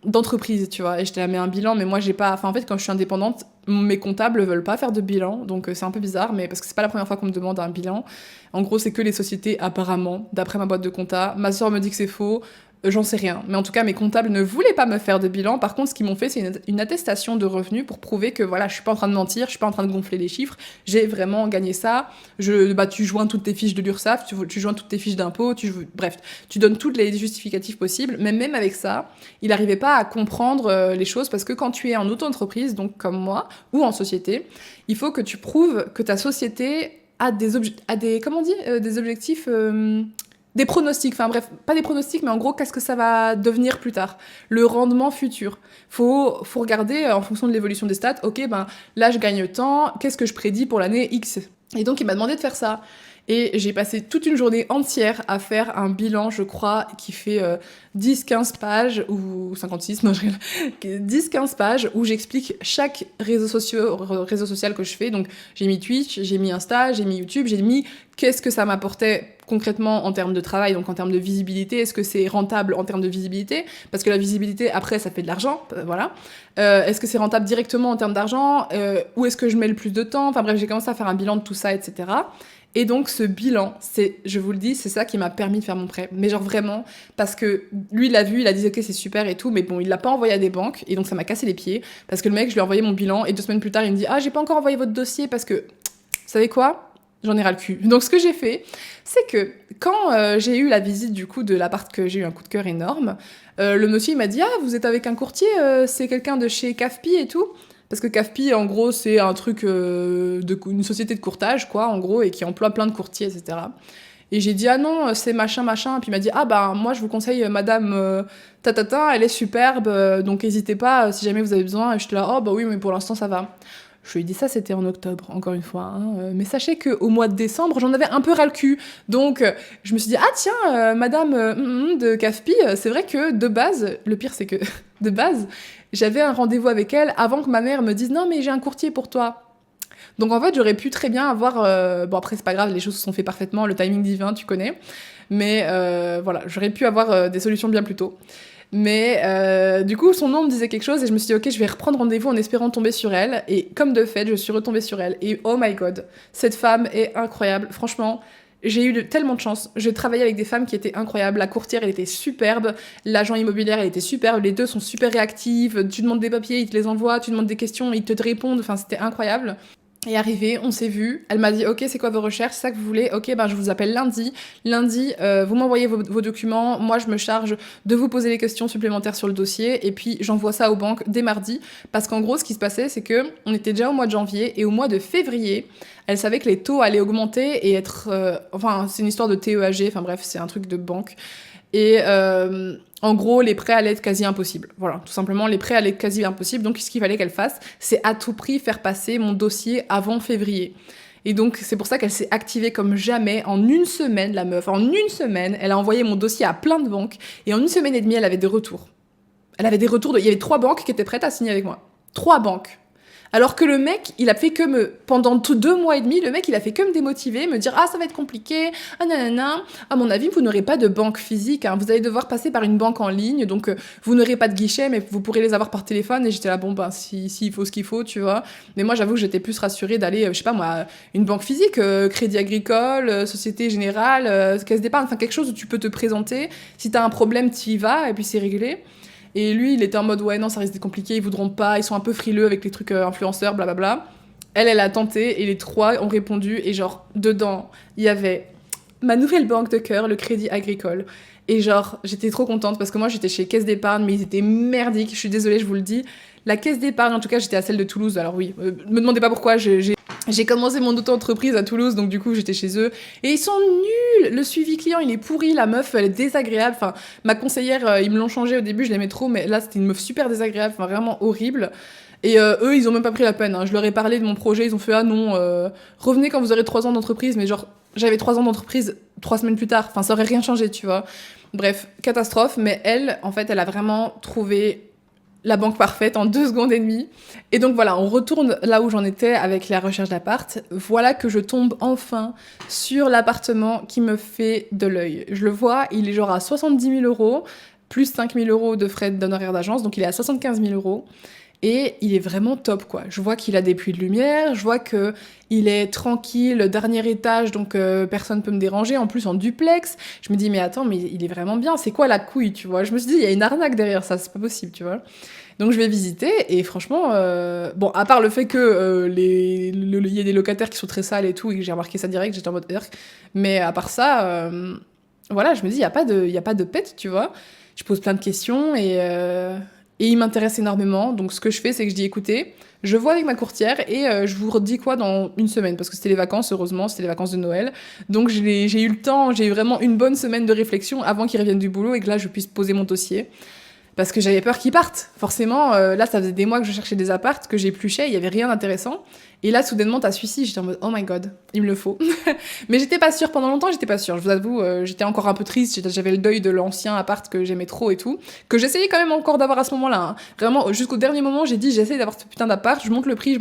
d'entreprise, tu vois, et je t'ai mis un bilan, mais moi j'ai pas, enfin en fait quand je suis indépendante, mes comptables veulent pas faire de bilan, donc c'est un peu bizarre, mais parce que c'est pas la première fois qu'on me demande un bilan. En gros c'est que les sociétés apparemment, d'après ma boîte de compta, ma soeur me dit que c'est faux, j'en sais rien, mais en tout cas mes comptables ne voulaient pas me faire de bilan. Par contre ce qu'ils m'ont fait c'est une attestation de revenus pour prouver que voilà je suis pas en train de mentir, je suis pas en train de gonfler les chiffres, j'ai vraiment gagné ça. Tu joins toutes tes fiches de l'URSSAF, tu joins toutes tes fiches d'impôts, bref, tu donnes toutes les justificatifs possibles, mais même avec ça il n'arrivait pas à comprendre les choses, parce que quand tu es en auto-entreprise, donc comme moi, ou en société, il faut que tu prouves que ta société a des objectifs, des pronostics, enfin bref, pas des pronostics, mais en gros, qu'est-ce que ça va devenir plus tard, le rendement futur. Faut regarder en fonction de l'évolution des stats, ok, là je gagne tant, qu'est-ce que je prédis pour l'année X. Et donc il m'a demandé de faire ça. Et j'ai passé toute une journée entière à faire un bilan, je crois, qui fait 10-15 pages, ou 56, non, je rigole, 10-15 pages, où j'explique chaque réseau social que je fais. Donc j'ai mis Twitch, j'ai mis Insta, j'ai mis YouTube, j'ai mis qu'est-ce que ça m'apportait concrètement en termes de travail, donc en termes de visibilité, est-ce que c'est rentable en termes de visibilité, parce que la visibilité, après, ça fait de l'argent, voilà. Est-ce que c'est rentable directement en termes d'argent, où est-ce que je mets le plus de temps, enfin bref, j'ai commencé à faire un bilan de tout ça, etc. Et donc ce bilan, je vous le dis, c'est ça qui m'a permis de faire mon prêt. Mais genre vraiment, parce que lui, il l'a vu, il a dit ok, c'est super et tout, mais bon, il l'a pas envoyé à des banques, et donc ça m'a cassé les pieds, parce que le mec, je lui ai envoyé mon bilan, et 2 semaines plus tard, il me dit ah, j'ai pas encore envoyé votre dossier, parce que, vous savez quoi ? J'en ai ras le cul. Donc ce que j'ai fait, c'est que quand j'ai eu la visite du coup de l'appart que j'ai eu un coup de cœur énorme, le monsieur il m'a dit ah, vous êtes avec un courtier, c'est quelqu'un de chez CAFPI et tout. Parce que CAFPI, en gros, c'est un truc une société de courtage, quoi, en gros, et qui emploie plein de courtiers, etc. Et j'ai dit, ah non, c'est machin, machin. Puis il m'a dit, ah bah, moi, je vous conseille madame tatata, elle est superbe, donc n'hésitez pas si jamais vous avez besoin. Et je te là, oh bah oui, mais pour l'instant, ça va. Je lui ai dit ça, c'était en octobre, encore une fois. Hein. Mais sachez qu'au mois de décembre, j'en avais un peu ras le cul. Donc, je me suis dit, ah tiens, madame de CAFPI, c'est vrai que de base, le pire, c'est que de base, j'avais un rendez-vous avec elle avant que ma mère me dise, non, mais j'ai un courtier pour toi. Donc, en fait, j'aurais pu très bien avoir... Bon, après, c'est pas grave, les choses se sont faites parfaitement, le timing divin, tu connais. Mais voilà, j'aurais pu avoir des solutions bien plus tôt. Mais du coup, son nom me disait quelque chose et je me suis dit, ok, je vais reprendre rendez-vous en espérant tomber sur elle. Et comme de fait, je suis retombée sur elle. Et oh my god, cette femme est incroyable. Franchement, j'ai eu tellement de chance. Je travaillais avec des femmes qui étaient incroyables. La courtière, elle était superbe. L'agent immobilier, elle était superbe. Les deux sont super réactives. Tu demandes des papiers, ils te les envoient. Tu demandes des questions, ils te répondent. Enfin, c'était incroyable. Et arrivé, on s'est vu. Elle m'a dit, ok, c'est quoi vos recherches, c'est ça que vous voulez? Ok, ben je vous appelle lundi. Lundi, vous m'envoyez vos documents. Moi, je me charge de vous poser les questions supplémentaires sur le dossier. Et puis, j'envoie ça aux banques dès mardi. Parce qu'en gros, ce qui se passait, c'est que on était déjà au mois de janvier et au mois de février, elle savait que les taux allaient augmenter et être. Enfin, c'est une histoire de TEAG. Enfin bref, c'est un truc de banque. Et en gros, les prêts allaient être quasi impossibles. Voilà, tout simplement, les prêts allaient être quasi impossibles. Donc, ce qu'il fallait qu'elle fasse, c'est à tout prix faire passer mon dossier avant février. Et donc, c'est pour ça qu'elle s'est activée comme jamais. En une semaine, la meuf, en une semaine, elle a envoyé mon dossier à plein de banques. Et en une semaine et demie, elle avait des retours. Elle avait des retours Il y avait 3 banques qui étaient prêtes à signer avec moi. 3 banques. Alors que le mec, il a fait que pendant 2 mois et demi, le mec, il a fait que me démotiver, me dire « Ah, ça va être compliqué, ah nanana. À mon avis, vous n'aurez pas de banque physique, hein. Vous allez devoir passer par une banque en ligne, donc vous n'aurez pas de guichet, mais vous pourrez les avoir par téléphone. » Et j'étais là, bon, ben, s'il faut ce qu'il faut, tu vois. Mais moi, j'avoue que j'étais plus rassurée d'aller, je sais pas moi, une banque physique, Crédit Agricole, Société Générale, Caisse d'épargne, enfin quelque chose où tu peux te présenter. Si t'as un problème, t'y vas, et puis c'est réglé. Et lui, il était en mode, ouais, non, ça risque d'être compliqué, ils voudront pas, ils sont un peu frileux avec les trucs influenceurs, blablabla. Elle a tenté, et les 3 ont répondu, et genre, dedans, il y avait ma nouvelle banque de cœur, le Crédit Agricole. Et genre, j'étais trop contente, parce que moi, j'étais chez Caisse d'épargne, mais ils étaient merdiques, je suis désolée, je vous le dis. La Caisse d'épargne, en tout cas, j'étais à celle de Toulouse, alors oui, me demandez pas pourquoi, j'ai commencé mon auto-entreprise à Toulouse, donc du coup, j'étais chez eux. Et ils sont nuls. Le suivi client, il est pourri. La meuf, elle est désagréable. Enfin, ma conseillère, ils me l'ont changé au début, je l'aimais trop, mais là, c'était une meuf super désagréable, enfin, vraiment horrible. Et eux, ils ont même pas pris la peine. Hein. Je leur ai parlé de mon projet, ils ont fait « Ah non, revenez quand vous aurez 3 ans d'entreprise. » Mais genre, j'avais 3 ans d'entreprise 3 semaines plus tard. Enfin, ça aurait rien changé, tu vois. Bref, catastrophe. Mais elle, en fait, elle a vraiment trouvé la banque parfaite en 2 secondes et demie. Et donc voilà, on retourne là où j'en étais avec la recherche d'appart. Voilà que je tombe enfin sur l'appartement qui me fait de l'œil. Je le vois, il est genre à 70 000 €, plus 5 000 € de frais d'honoraires d'agence, donc il est à 75 000 €. Et il est vraiment top, quoi. Je vois qu'il a des puits de lumière, je vois que il est tranquille, dernier étage, donc personne peut me déranger. En plus, en duplex, je me dis, mais attends, mais il est vraiment bien. C'est quoi la couille, tu vois? Je me suis dit, il y a une arnaque derrière ça, c'est pas possible, tu vois. Donc je vais visiter, et franchement, bon, à part le fait que il y a des locataires qui sont très sales et tout, et que j'ai remarqué ça direct, j'étais en mode Erk. Mais à part ça, voilà, je me dis, il y a pas de pète, tu vois. Je pose plein de questions, et il m'intéresse énormément. Donc ce que je fais, c'est que je dis, écoutez, je vois avec ma courtière et je vous redis quoi dans une semaine. Parce que c'était les vacances, heureusement, c'était les vacances de Noël. Donc j'ai eu le temps, j'ai eu vraiment une bonne semaine de réflexion avant qu'il revienne du boulot et que là, je puisse poser mon dossier. Parce que j'avais peur qu'il parte. Forcément, là, ça faisait des mois que je cherchais des apparts, que j'épluchais, il y avait rien d'intéressant. Et là, soudainement, t'as celui-ci, j'étais en mode, oh my god, il me le faut. Mais j'étais pas sûre, pendant longtemps, j'étais pas sûre. Je vous avoue, j'étais encore un peu triste, j'avais le deuil de l'ancien appart que j'aimais trop et tout, que j'essayais quand même encore d'avoir à ce moment-là. Hein. Vraiment, jusqu'au dernier moment, j'ai dit, j'essaye d'avoir ce putain d'appart, je monte le prix,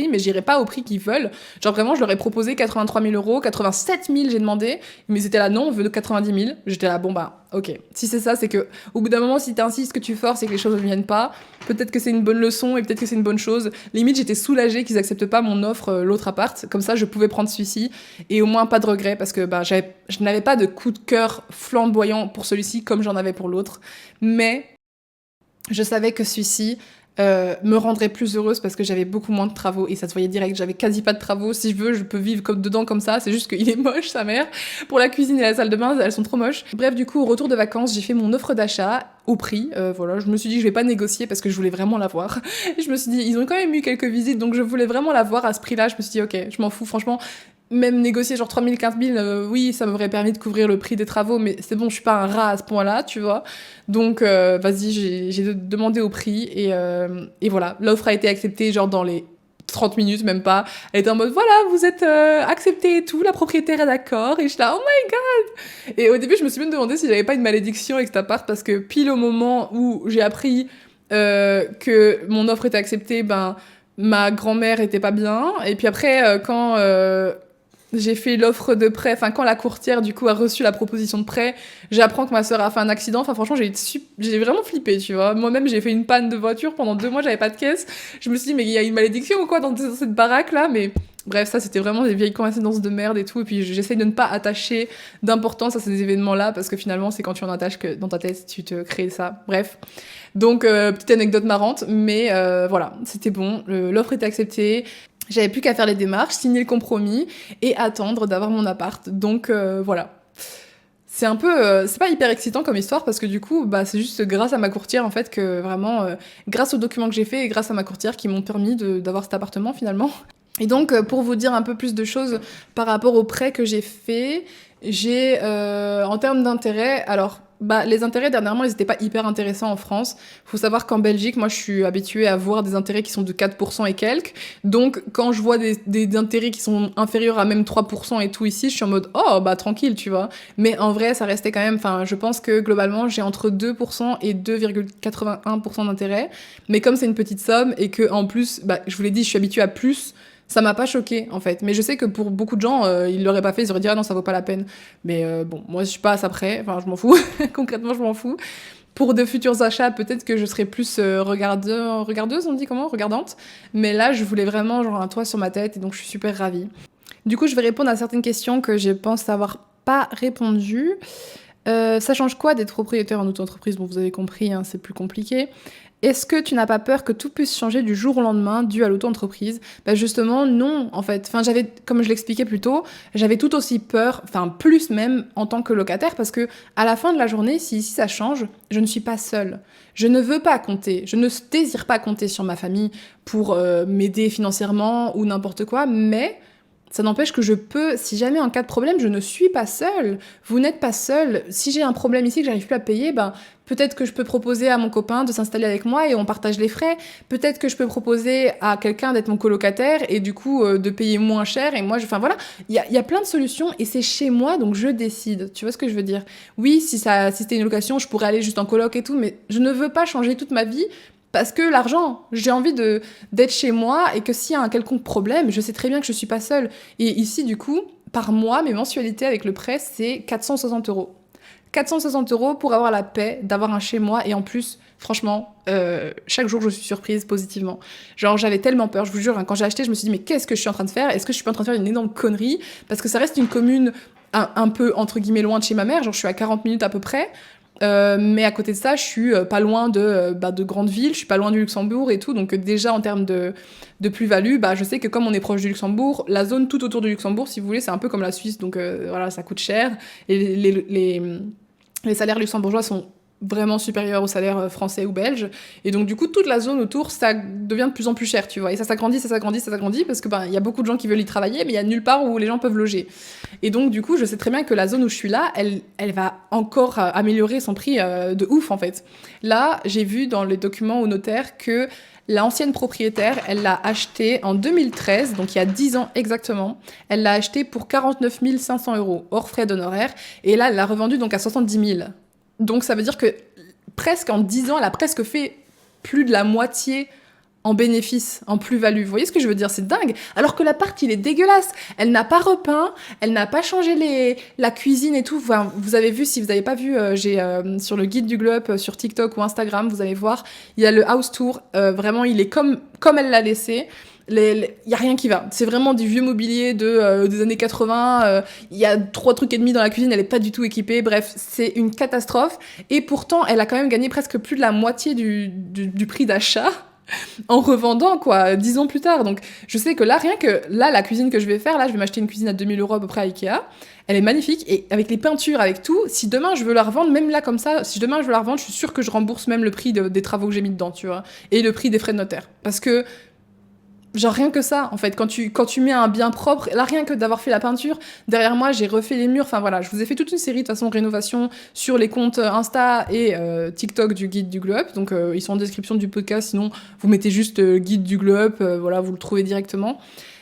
mais j'irai pas au prix qu'ils veulent. Genre vraiment, je leur ai proposé 83 000 euros, 87 000 j'ai demandé, mais ils étaient là, non, on veut 90 000. J'étais là, bon bah, ok. Si c'est ça, c'est que au bout d'un moment, si t'insistes, que tu forces et que les choses ne viennent pas, peut-être que c'est une bonne leçon et peut-être que c'est une bonne chose. Limite, j'étais soulagée qu'ils acceptent pas mon offre, l'autre appart. Comme ça, je pouvais prendre celui-ci et au moins pas de regrets parce que bah, je n'avais pas de coup de cœur flamboyant pour celui-ci comme j'en avais pour l'autre. Mais je savais que celui-ci me rendrait plus heureuse parce que j'avais beaucoup moins de travaux et ça se voyait direct, j'avais quasi pas de travaux. Si je veux, je peux vivre comme dedans comme ça, c'est juste qu'il est moche, sa mère. Pour la cuisine et la salle de bain, elles sont trop moches. Bref, du coup, au retour de vacances, j'ai fait mon offre d'achat au prix. Voilà, je me suis dit que je vais pas négocier parce que je voulais vraiment l'avoir. Je me suis dit, ils ont quand même eu quelques visites, donc je voulais vraiment l'avoir à ce prix-là. Je me suis dit, ok, je m'en fous, franchement. Même négocier genre 3 000, 15 000, oui, ça m'aurait permis de couvrir le prix des travaux, mais c'est bon, je suis pas un rat à ce point-là, tu vois. Donc, vas-y, j'ai demandé au prix et voilà. L'offre a été acceptée genre dans les 30 minutes, même pas. Elle était en mode, voilà, vous êtes accepté et tout, la propriétaire est d'accord. Et je suis là, oh my god! Et au début, je me suis même demandé si j'avais pas une malédiction avec cet appart, parce que pile au moment où j'ai appris que mon offre était acceptée, ben, ma grand-mère était pas bien. Et puis après, quand j'ai fait l'offre de prêt, enfin quand la courtière du coup a reçu la proposition de prêt, j'apprends que ma sœur a fait un accident. Enfin franchement, j'ai vraiment flippé, tu vois. Moi-même, j'ai fait une panne de voiture pendant 2 mois, j'avais pas de caisse. Je me suis dit mais il y a une malédiction ou quoi dans cette baraque là, mais bref, ça c'était vraiment des vieilles coïncidences de merde et tout. Et puis j'essaye de ne pas attacher d'importance à ces événements-là parce que finalement, c'est quand tu en attaches que dans ta tête, tu te crées ça. Bref. Donc petite anecdote marrante, mais voilà, c'était bon, l'offre était acceptée. J'avais plus qu'à faire les démarches, signer le compromis et attendre d'avoir mon appart. Donc voilà. C'est un peu... c'est pas hyper excitant comme histoire parce que du coup, bah, c'est juste grâce à ma courtière en fait que vraiment... grâce aux documents que j'ai faits et grâce à ma courtière qui m'ont permis d'avoir cet appartement finalement. Et donc pour vous dire un peu plus de choses par rapport au prêt que j'ai fait, j'ai en termes d'intérêt... Alors... Bah, les intérêts, dernièrement, ils étaient pas hyper intéressants en France. Faut savoir qu'en Belgique, moi, je suis habituée à voir des intérêts qui sont de 4% et quelques. Donc, quand je vois des intérêts qui sont inférieurs à même 3% et tout ici, je suis en mode, oh, bah, tranquille, tu vois. Mais en vrai, ça restait quand même, enfin, je pense que globalement, j'ai entre 2% et 2,81% d'intérêt. Mais comme c'est une petite somme et que, en plus, bah, je vous l'ai dit, je suis habituée à plus, ça m'a pas choqué en fait, mais je sais que pour beaucoup de gens ils l'auraient pas fait, ils auraient dit ah non ça vaut pas la peine, mais bon moi je suis pas à ça près, enfin je m'en fous. Concrètement je m'en fous. Pour de futurs achats peut-être que je serais plus regardeuse, on dit comment, regardante, mais là je voulais vraiment genre un toit sur ma tête et donc je suis super ravie. Du coup je vais répondre à certaines questions que je pense avoir pas répondu. Ça change quoi d'être propriétaire en auto-entreprise? Bon vous avez compris hein, c'est plus compliqué. Est-ce que tu n'as pas peur que tout puisse changer du jour au lendemain dû à l'auto-entreprise? Bah justement, non, en fait. Enfin, j'avais, comme je l'expliquais plus tôt, j'avais tout aussi peur, enfin plus même en tant que locataire, parce que à la fin de la journée, si ici ça change, je ne suis pas seule. Je ne veux pas compter, je ne désire pas compter sur ma famille pour m'aider financièrement ou n'importe quoi, mais ça n'empêche que je peux, si jamais en cas de problème, je ne suis pas seule. Vous n'êtes pas seule. Si j'ai un problème ici que j'arrive plus à payer, ben peut-être que je peux proposer à mon copain de s'installer avec moi et on partage les frais. Peut-être que je peux proposer à quelqu'un d'être mon colocataire et du coup de payer moins cher. Et moi, enfin voilà, il y a plein de solutions et c'est chez moi donc je décide. Tu vois ce que je veux dire? Oui, si c'était une location, je pourrais aller juste en coloc et tout, mais je ne veux pas changer toute ma vie. Parce que l'argent, j'ai envie d'être chez moi et que s'il y a un quelconque problème, je sais très bien que je suis pas seule. Et ici, du coup, par mois, mes mensualités avec le prêt, c'est 460 euros. 460 euros pour avoir la paix d'avoir un chez moi et en plus, franchement, chaque jour je suis surprise positivement. Genre j'avais tellement peur, je vous jure, hein, quand j'ai acheté, je me suis dit mais qu'est-ce que je suis en train de faire? Est-ce que je suis pas en train de faire une énorme connerie? Parce que ça reste une commune un peu entre guillemets loin de chez ma mère, genre je suis à 40 minutes à peu près. Mais à côté de ça, je suis pas loin de grandes villes, je suis pas loin du Luxembourg et tout, donc déjà en termes de plus-value, bah je sais que comme on est proche du Luxembourg, la zone tout autour du Luxembourg, si vous voulez, c'est un peu comme la Suisse, donc voilà, ça coûte cher, et les salaires luxembourgeois sont vraiment supérieur au salaire français ou belge. Et donc, du coup, toute la zone autour, ça devient de plus en plus cher, tu vois. Et ça s'agrandit, ça s'agrandit, ça s'agrandit, parce que il y a beaucoup de gens qui veulent y travailler, mais il y a nulle part où les gens peuvent loger. Et donc, du coup, je sais très bien que la zone où je suis là, elle va encore améliorer son prix de ouf, en fait. Là, j'ai vu dans les documents au notaire que l'ancienne propriétaire, elle l'a acheté en 2013, donc il y a 10 ans exactement. Elle l'a acheté pour 49 500 €, hors frais d'honoraires. Et là, elle l'a revendu donc à 70 000. Donc ça veut dire que presque en 10 ans, elle a presque fait plus de la moitié en bénéfice, en plus-value. Vous voyez ce que je veux dire? C'est dingue. Alors que l'appart, il est dégueulasse. Elle n'a pas repeint, elle n'a pas changé la cuisine et tout. Enfin, vous avez vu, si vous n'avez pas vu, j'ai sur le guide du globe, sur TikTok ou Instagram, vous allez voir, il y a le house tour. Vraiment, il est comme elle l'a laissé. Il y a rien qui va. C'est vraiment du vieux mobilier des années 80. Il y a 3 trucs et demi dans la cuisine, elle est pas du tout équipée. Bref, c'est une catastrophe. Et pourtant, elle a quand même gagné presque plus de la moitié du prix d'achat en revendant, quoi, 10 ans plus tard. Donc, je sais que là, rien que là, la cuisine que je vais faire, là, je vais m'acheter une cuisine à 2000 € à peu près à Ikea. Elle est magnifique. Et avec les peintures, avec tout, si demain je veux la revendre, même là, comme ça, si demain je veux la revendre, je suis sûre que je rembourse même le prix des travaux que j'ai mis dedans, tu vois. Et le prix des frais de notaire. Parce que genre rien que ça, en fait, quand tu mets un bien propre, là rien que d'avoir fait la peinture, derrière moi j'ai refait les murs, enfin voilà, je vous ai fait toute une série de façon rénovation sur les comptes Insta et TikTok du Guide du Glow Up, donc ils sont en description du podcast, sinon vous mettez juste Guide du Glow Up, voilà, vous le trouvez directement.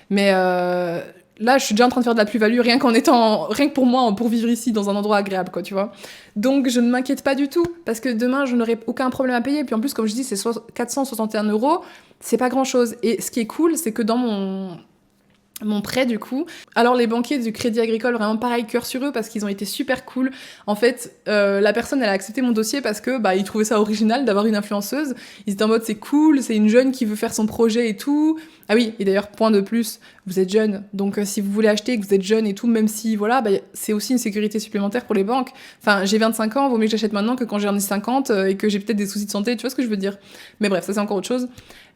Mais là je suis déjà en train de faire de la plus-value rien que pour moi, pour vivre ici dans un endroit agréable, quoi, tu vois. Donc je ne m'inquiète pas du tout, parce que demain je n'aurai aucun problème à payer, puis en plus comme je dis c'est 461 €, c'est pas grand chose. Et ce qui est cool, c'est que dans mon prêt du coup. Alors les banquiers du Crédit Agricole, vraiment pareil, cœur sur eux parce qu'ils ont été super cool. En fait, la personne elle a accepté mon dossier parce que ils trouvaient ça original d'avoir une influenceuse. Ils étaient en mode c'est cool, c'est une jeune qui veut faire son projet et tout. Ah oui, et d'ailleurs point de plus, vous êtes jeune, donc si vous voulez acheter, que vous êtes jeune et tout, même si voilà, c'est aussi une sécurité supplémentaire pour les banques. Enfin, j'ai 25 ans, vaut mieux que j'achète maintenant que quand j'en ai 50 et que j'ai peut-être des soucis de santé, tu vois ce que je veux dire. Mais bref, ça c'est encore autre chose.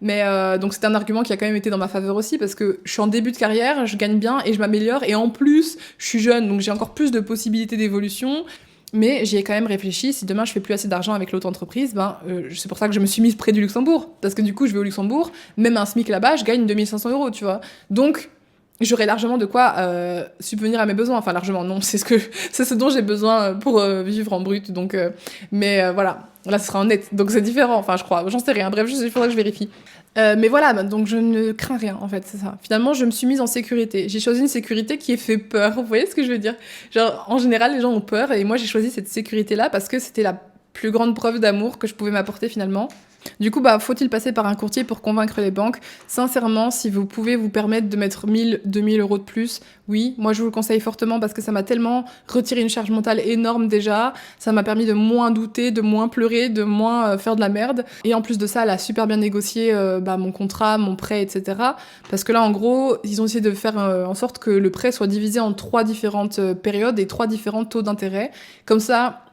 Mais donc c'était un argument qui a quand même été dans ma faveur aussi parce que je suis en début de carrière, je gagne bien et je m'améliore et en plus je suis jeune donc j'ai encore plus de possibilités d'évolution. Mais j'y ai quand même réfléchi, si demain je fais plus assez d'argent avec l'auto-entreprise, c'est pour ça que je me suis mise près du Luxembourg. Parce que du coup je vais au Luxembourg, même un SMIC là-bas, je gagne 2500 €, tu vois. Donc j'aurai largement de quoi subvenir à mes besoins. Enfin largement, non, c'est ce dont j'ai besoin pour vivre en brut. Donc, mais voilà, là ce sera en net, donc c'est différent. Enfin je crois, j'en sais rien. Bref, il faudra que je vérifie. Mais voilà, donc je ne crains rien en fait, c'est ça. Finalement, je me suis mise en sécurité. J'ai choisi une sécurité qui ait fait peur. Vous voyez ce que je veux dire? Genre en général, les gens ont peur et moi j'ai choisi cette sécurité-là parce que c'était la plus grande preuve d'amour que je pouvais m'apporter finalement. Du coup, faut-il passer par un courtier pour convaincre les banques? Sincèrement, si vous pouvez vous permettre de mettre 1000, 2000 € de plus, oui, moi je vous le conseille fortement parce que ça m'a tellement retiré une charge mentale énorme déjà, ça m'a permis de moins douter, de moins pleurer, de moins faire de la merde. Et en plus de ça, elle a super bien négocié mon contrat, mon prêt, etc. Parce que là, en gros, ils ont essayé de faire en sorte que le prêt soit divisé en 3 différentes périodes et 3 différents taux d'intérêt. Comme ça,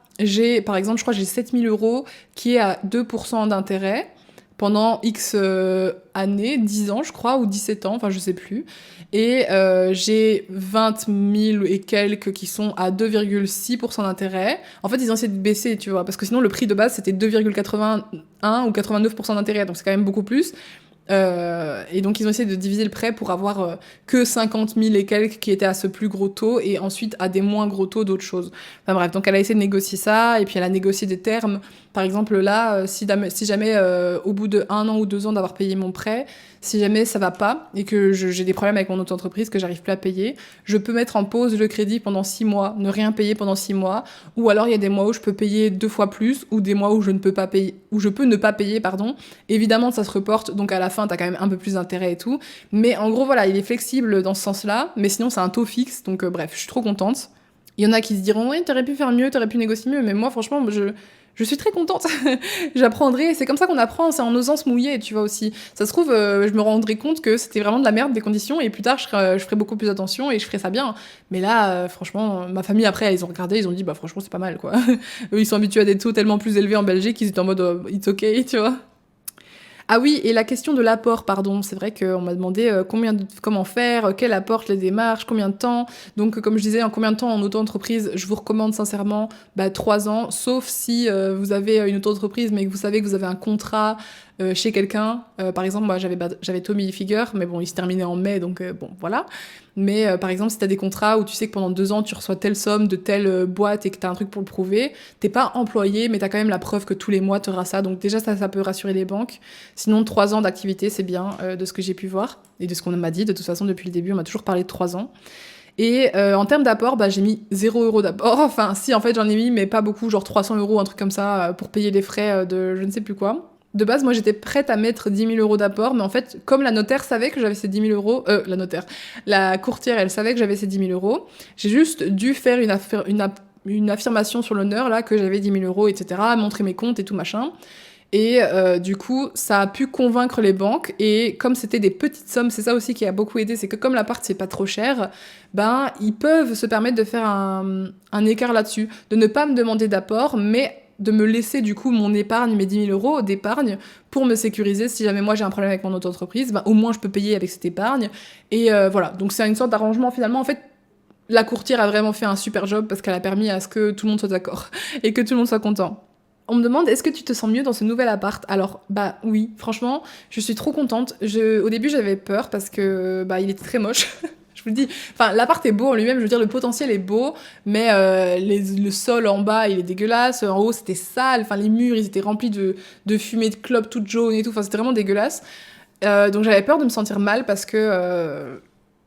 par exemple, je crois que j'ai 7000 € qui est à 2% d'intérêt pendant X années, 10 ans, je crois, ou 17 ans, enfin, je sais plus. Et j'ai 20 000 et quelques qui sont à 2,6% d'intérêt. En fait, ils ont essayé de baisser, tu vois, parce que sinon, le prix de base, c'était 2,81 ou 89% d'intérêt, donc c'est quand même beaucoup plus. Et donc ils ont essayé de diviser le prêt pour avoir que 50 000 et quelques qui étaient à ce plus gros taux et ensuite à des moins gros taux d'autres choses. Enfin bref, donc elle a essayé de négocier ça et puis elle a négocié des termes. Par exemple là, si jamais au bout de 1 an ou 2 ans d'avoir payé mon prêt, si jamais ça va pas et que j'ai des problèmes avec mon auto-entreprise, que j'arrive plus à payer, je peux mettre en pause le crédit pendant 6 mois, ne rien payer pendant 6 mois, ou alors il y a des mois où je peux payer 2 fois plus, ou des mois où je ne peux pas payer, où je peux ne pas payer, pardon. Évidemment, ça se reporte, donc à la fin, t'as quand même un peu plus d'intérêt et tout. Mais en gros, voilà, il est flexible dans ce sens-là, mais sinon, c'est un taux fixe, donc bref, je suis trop contente. Il y en a qui se diront, oui, t'aurais pu faire mieux, t'aurais pu négocier mieux, mais moi, franchement, je suis très contente. J'apprendrai. C'est comme ça qu'on apprend, c'est en osant se mouiller, tu vois aussi. Ça se trouve, je me rendrai compte que c'était vraiment de la merde des conditions et plus tard, je ferai beaucoup plus attention et je ferai ça bien. Mais là, franchement, ma famille après, ils ont regardé, ils ont dit, franchement, c'est pas mal, quoi. Eux, ils sont habitués à des taux tellement plus élevés en Belgique qu'ils étaient en mode, it's okay, tu vois. Ah oui, et la question de l'apport, pardon. C'est vrai qu'on m'a demandé comment faire, quel apport les démarches, combien de temps. Donc, comme je disais, en combien de temps en auto-entreprise, je vous recommande sincèrement 3 ans, sauf si vous avez une auto-entreprise, mais que vous savez que vous avez un contrat chez quelqu'un. Par exemple, moi, j'avais Tommy Hilfiger, mais bon, il se terminait en mai, donc bon, voilà. Mais par exemple, si tu as des contrats où tu sais que pendant 2 ans, tu reçois telle somme de telle boîte et que tu as un truc pour le prouver, t'es pas employé, mais tu as quand même la preuve que tous les mois, tu auras ça. Donc déjà, ça peut rassurer les banques. Sinon, 3 ans d'activité, c'est bien, de ce que j'ai pu voir et de ce qu'on m'a dit. De toute façon, depuis le début, on m'a toujours parlé de 3 ans. Et en termes d'apport, j'ai mis 0 € d'apport. Enfin, si, en fait, j'en ai mis, mais pas beaucoup, genre 300 €, un truc comme ça, pour payer les frais de je ne sais plus quoi. De base, moi, j'étais prête à mettre 10 000 € d'apport, mais en fait, comme la notaire savait que j'avais ces 10 000 €, la courtière, elle savait que j'avais ces 10 000 €, j'ai juste dû faire une affirmation sur l'honneur, là, que j'avais 10 000 €, etc., montrer mes comptes et tout machin. Et du coup, ça a pu convaincre les banques. Et comme c'était des petites sommes, c'est ça aussi qui a beaucoup aidé, c'est que comme l'appart c'est pas trop cher, ils peuvent se permettre de faire un écart là-dessus, de ne pas me demander d'apport, mais de me laisser du coup mon épargne, mes 10 000 € d'épargne pour me sécuriser. Si jamais moi j'ai un problème avec mon auto-entreprise, au moins je peux payer avec cette épargne. Et voilà, donc c'est une sorte d'arrangement finalement. En fait, la courtière a vraiment fait un super job parce qu'elle a permis à ce que tout le monde soit d'accord et que tout le monde soit content. On me demande, est-ce que tu te sens mieux dans ce nouvel appart? Alors, oui, franchement, je suis trop contente. Au début, j'avais peur parce que il était très moche. Je vous le dis. Enfin, l'appart est beau en lui-même, je veux dire, le potentiel est beau, mais le sol en bas, il est dégueulasse. En haut, c'était sale. Enfin, les murs, ils étaient remplis de fumée de clopes toute jaune et tout. Enfin, c'était vraiment dégueulasse. Donc, j'avais peur de me sentir mal parce que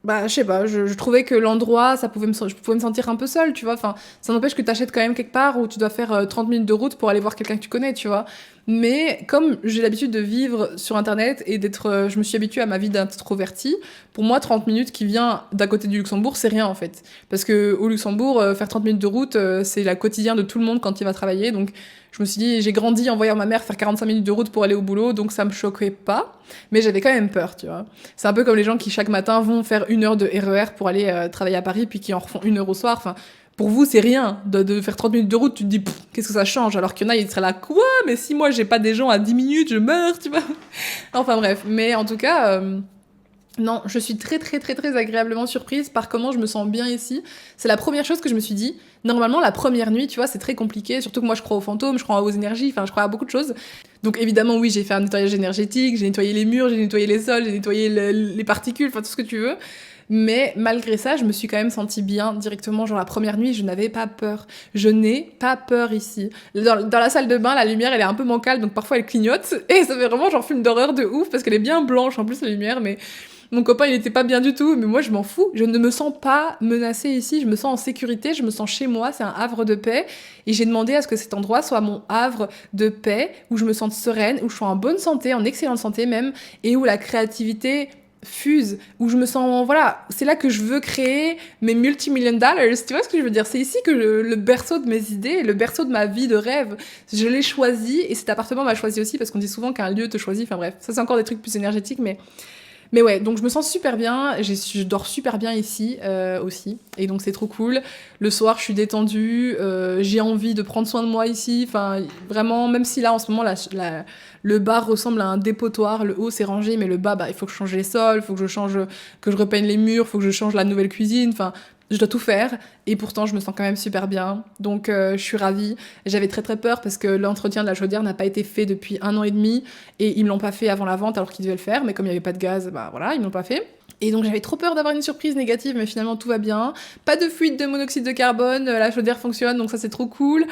je sais pas, je trouvais que l'endroit, je pouvais me sentir un peu seule, tu vois. Enfin, ça n'empêche que t'achètes quand même quelque part où tu dois faire 30 minutes de route pour aller voir quelqu'un que tu connais, tu vois. Mais comme j'ai l'habitude de vivre sur Internet et je me suis habituée à ma vie d'introvertie, pour moi, 30 minutes qui vient d'à côté du Luxembourg, c'est rien en fait. Parce que au Luxembourg, faire 30 minutes de route, c'est le quotidien de tout le monde quand il va travailler. Donc, je me suis dit, j'ai grandi en voyant ma mère faire 45 minutes de route pour aller au boulot, donc ça me choquait pas. Mais j'avais quand même peur, tu vois. C'est un peu comme les gens qui chaque matin vont faire 1 heure de RER pour aller travailler à Paris, puis qui en refont 1 heure au soir. Enfin, pour vous, c'est rien de faire 30 minutes de route. Tu te dis, qu'est-ce que ça change? Alors qu'il y en a, ils seraient là, quoi? Mais si moi, j'ai pas des gens à 10 minutes, je meurs, tu vois. Enfin bref, mais en tout cas, non, je suis très très très très agréablement surprise par comment je me sens bien ici. C'est la première chose que je me suis dit. Normalement, la première nuit, tu vois, c'est très compliqué, surtout que moi je crois aux fantômes, je crois aux énergies, enfin je crois à beaucoup de choses. Donc évidemment, oui, j'ai fait un nettoyage énergétique, j'ai nettoyé les murs, j'ai nettoyé les sols, j'ai nettoyé les particules, enfin tout ce que tu veux. Mais malgré ça, je me suis quand même sentie bien directement. Genre la première nuit, je n'avais pas peur. Je n'ai pas peur ici. Dans la salle de bain, la lumière, elle est un peu bancale, donc parfois elle clignote. Et ça fait vraiment genre film d'horreur de ouf, parce qu'elle est bien blanche en plus la lumière, mais mon copain, il était pas bien du tout, mais moi, je m'en fous. Je ne me sens pas menacée ici. Je me sens en sécurité. Je me sens chez moi. C'est un havre de paix. Et j'ai demandé à ce que cet endroit soit mon havre de paix, où je me sente sereine, où je suis en bonne santé, en excellente santé même, et où la créativité fuse, où je me sens, voilà, c'est là que je veux créer mes multi-million dollars, tu vois ce que je veux dire? C'est ici que le berceau de mes idées, le berceau de ma vie de rêve, je l'ai choisi, et cet appartement m'a choisi aussi, parce qu'on dit souvent qu'un lieu te choisit, enfin bref, ça c'est encore des trucs plus énergétiques, mais ouais, donc je me sens super bien, je dors super bien ici aussi, et donc c'est trop cool. Le soir, je suis détendue, j'ai envie de prendre soin de moi ici, enfin vraiment, même si là en ce moment le bas ressemble à un dépotoir, le haut c'est rangé, mais le bas, il faut que je change les sols, faut que que je repeigne les murs, faut que je change la nouvelle cuisine, enfin je dois tout faire, et pourtant je me sens quand même super bien, donc je suis ravie. J'avais très très peur parce que l'entretien de la chaudière n'a pas été fait depuis 1 an et demi, et ils me l'ont pas fait avant la vente alors qu'ils devaient le faire, mais comme il y avait pas de gaz, voilà, ils me l'ont pas fait. Et donc j'avais trop peur d'avoir une surprise négative, mais finalement tout va bien. Pas de fuite de monoxyde de carbone, la chaudière fonctionne, donc ça c'est trop cool.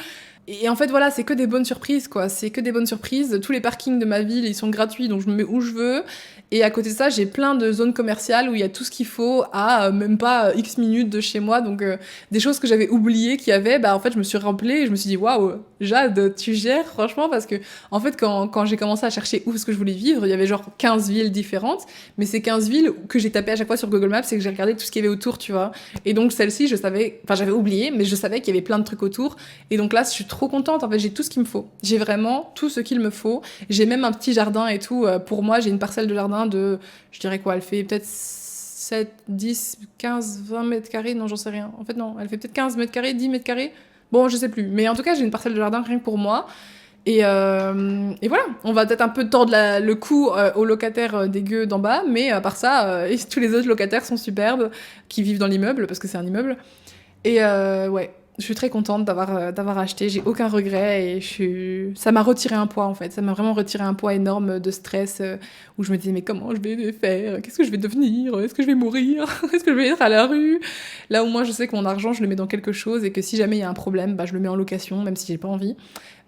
Et en fait voilà, c'est que des bonnes surprises quoi, c'est que des bonnes surprises. Tous les parkings de ma ville, ils sont gratuits, donc je me mets où je veux. Et à côté de ça, j'ai plein de zones commerciales où il y a tout ce qu'il faut à même pas X minutes de chez moi. Donc des choses que j'avais oubliées qu'il y avait, en fait je me suis rappelée et je me suis dit waouh, Jade, tu gères franchement, parce que en fait quand j'ai commencé à chercher où est-ce que je voulais vivre, il y avait genre 15 villes différentes, mais ces 15 villes que j'ai tapé à chaque fois sur Google Maps, c'est que j'ai regardé tout ce qu'il y avait autour, tu vois. Et donc celle-ci, j'avais oublié, mais je savais qu'il y avait plein de trucs autour. Et donc là, je suis trop contente, en fait, j'ai tout ce qu'il me faut. J'ai vraiment tout ce qu'il me faut. J'ai même un petit jardin et tout. Pour moi, j'ai une parcelle de jardin de, je dirais quoi, elle fait peut-être 7, 10, 15, 20 mètres carrés, non, j'en sais rien. En fait, non, elle fait peut-être 15 mètres carrés, 10 mètres carrés. Bon, je sais plus. Mais en tout cas, j'ai une parcelle de jardin rien que pour moi. Et voilà, on va peut-être un peu tordre le cou aux locataires dégueux d'en bas, mais à part ça, tous les autres locataires sont superbes, qui vivent dans l'immeuble, parce que c'est un immeuble. Et ouais, je suis très contente d'avoir acheté, j'ai aucun regret et ça m'a retiré un poids en fait, ça m'a vraiment retiré un poids énorme de stress où je me disais mais comment je vais faire, qu'est-ce que je vais devenir, est-ce que je vais mourir, est-ce que je vais être à la rue. Là au moins je sais que mon argent je le mets dans quelque chose et que si jamais il y a un problème, bah, je le mets en location même si j'ai pas envie,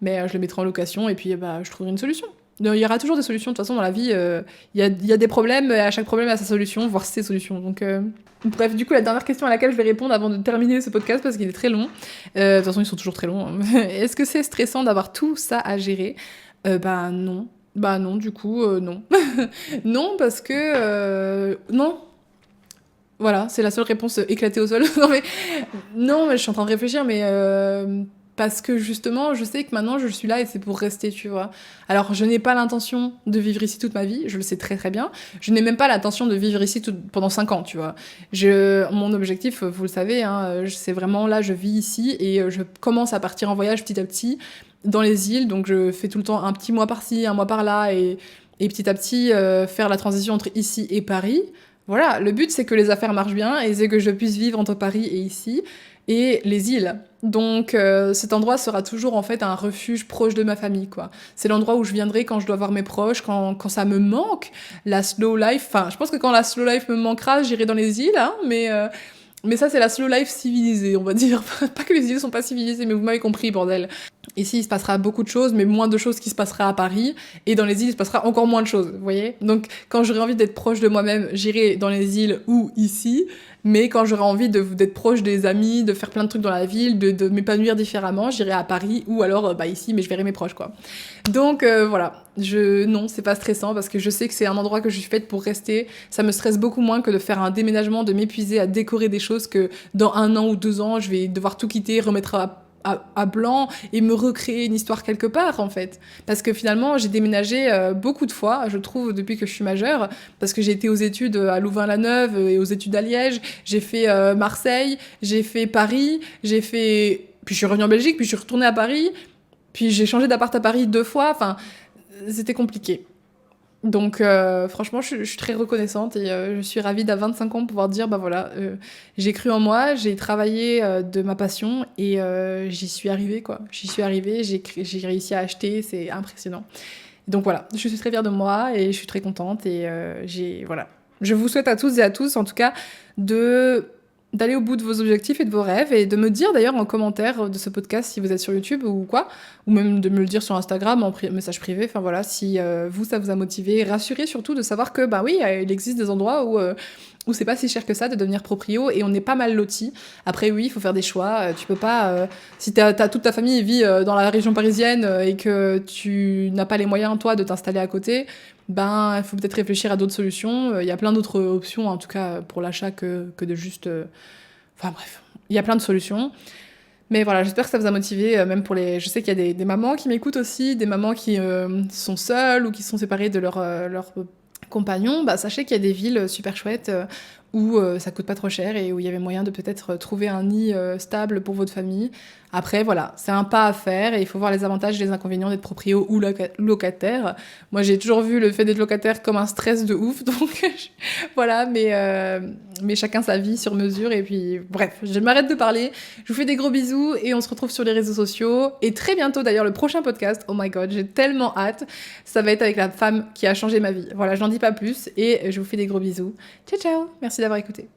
mais je le mettrai en location et puis bah, je trouverai une solution. Il y aura toujours des solutions, de toute façon dans la vie, il y a des problèmes et à chaque problème il y a sa solution, voire ses solutions. Donc bref, du coup la dernière question à laquelle je vais répondre avant de terminer ce podcast parce qu'il est très long, de toute façon ils sont toujours très longs, hein. Est-ce que c'est stressant d'avoir tout ça à gérer? Bah non. Bah non, du coup, non. Non, parce que... non. Voilà, c'est la seule réponse éclatée au sol. Non, mais je suis en train de réfléchir, mais parce que justement, je sais que maintenant je suis là et c'est pour rester, tu vois. Alors, je n'ai pas l'intention de vivre ici toute ma vie, je le sais très très bien. Je n'ai même pas l'intention de vivre ici pendant 5 ans, tu vois. Mon objectif, vous le savez, hein, c'est vraiment là, je vis ici et je commence à partir en voyage petit à petit dans les îles. Donc, je fais tout le temps un petit mois par-ci, un mois par-là et petit à petit faire la transition entre ici et Paris. Voilà, le but c'est que les affaires marchent bien et c'est que je puisse vivre entre Paris et ici et les îles. Donc cet endroit sera toujours en fait un refuge proche de ma famille, quoi. C'est l'endroit où je viendrai quand je dois voir mes proches, quand ça me manque, la slow life. Enfin, je pense que quand la slow life me manquera, j'irai dans les îles, hein, mais ça c'est la slow life civilisée, on va dire. Pas que les îles sont pas civilisées, mais vous m'avez compris, bordel. Ici, il se passera beaucoup de choses, mais moins de choses qui se passera à Paris. Et dans les îles, il se passera encore moins de choses, vous voyez. Donc, quand j'aurai envie d'être proche de moi-même, j'irai dans les îles ou ici. Mais quand j'aurai envie d'être proche des amis, de faire plein de trucs dans la ville, de m'épanouir différemment, j'irai à Paris ou alors bah, ici, mais je verrai mes proches, quoi. Donc, voilà. Non, c'est pas stressant parce que je sais que c'est un endroit que je suis faite pour rester. Ça me stresse beaucoup moins que de faire un déménagement, de m'épuiser à décorer des choses que dans 1 an ou 2 ans, je vais devoir tout quitter, remettre à blanc et me recréer une histoire quelque part en fait, parce que finalement j'ai déménagé beaucoup de fois, je trouve, depuis que je suis majeure, parce que j'ai été aux études à Louvain-la-Neuve et aux études à Liège, j'ai fait Marseille, j'ai fait Paris, puis je suis revenue en Belgique, puis je suis retournée à Paris, puis j'ai changé d'appart à Paris 2 fois, enfin c'était compliqué. Donc franchement, je suis très reconnaissante et je suis ravie d'à 25 ans pouvoir dire, bah voilà, j'ai cru en moi, j'ai travaillé de ma passion et j'y suis arrivée, quoi. J'y suis arrivée, j'ai réussi à acheter, c'est impressionnant. Donc voilà, je suis très fière de moi et je suis très contente et voilà. Je vous souhaite à tous et à tous, en tout cas, d'aller au bout de vos objectifs et de vos rêves et de me dire d'ailleurs en commentaire de ce podcast si vous êtes sur YouTube ou quoi, ou même de me le dire sur Instagram en message privé, enfin voilà, si ça vous a motivé, rassurez surtout de savoir que bah oui, il existe des endroits où c'est pas si cher que ça de devenir proprio et on est pas mal lotis. Après oui, il faut faire des choix, tu peux pas si t'as toute ta famille vit dans la région parisienne et que tu n'as pas les moyens toi de t'installer à côté, ben il faut peut-être réfléchir à d'autres solutions, il y a plein d'autres options en tout cas pour l'achat que de juste enfin bref, il y a plein de solutions. Mais voilà, j'espère que ça vous a motivé, même pour les... Je sais qu'il y a des mamans qui m'écoutent aussi, des mamans qui sont seules ou qui sont séparées de leur compagnon. Bah, sachez qu'il y a des villes super chouettes où ça coûte pas trop cher et où il y avait moyen de peut-être trouver un nid stable pour votre famille. Après, voilà, c'est un pas à faire et il faut voir les avantages et les inconvénients d'être proprio ou locataire. Moi, j'ai toujours vu le fait d'être locataire comme un stress de ouf, donc voilà, mais chacun sa vie sur mesure. Et puis, bref, je m'arrête de parler. Je vous fais des gros bisous et on se retrouve sur les réseaux sociaux. Et très bientôt, d'ailleurs, le prochain podcast, oh my god, j'ai tellement hâte. Ça va être avec la femme qui a changé ma vie. Voilà, je n'en dis pas plus et je vous fais des gros bisous. Ciao, ciao, merci d'avoir écouté.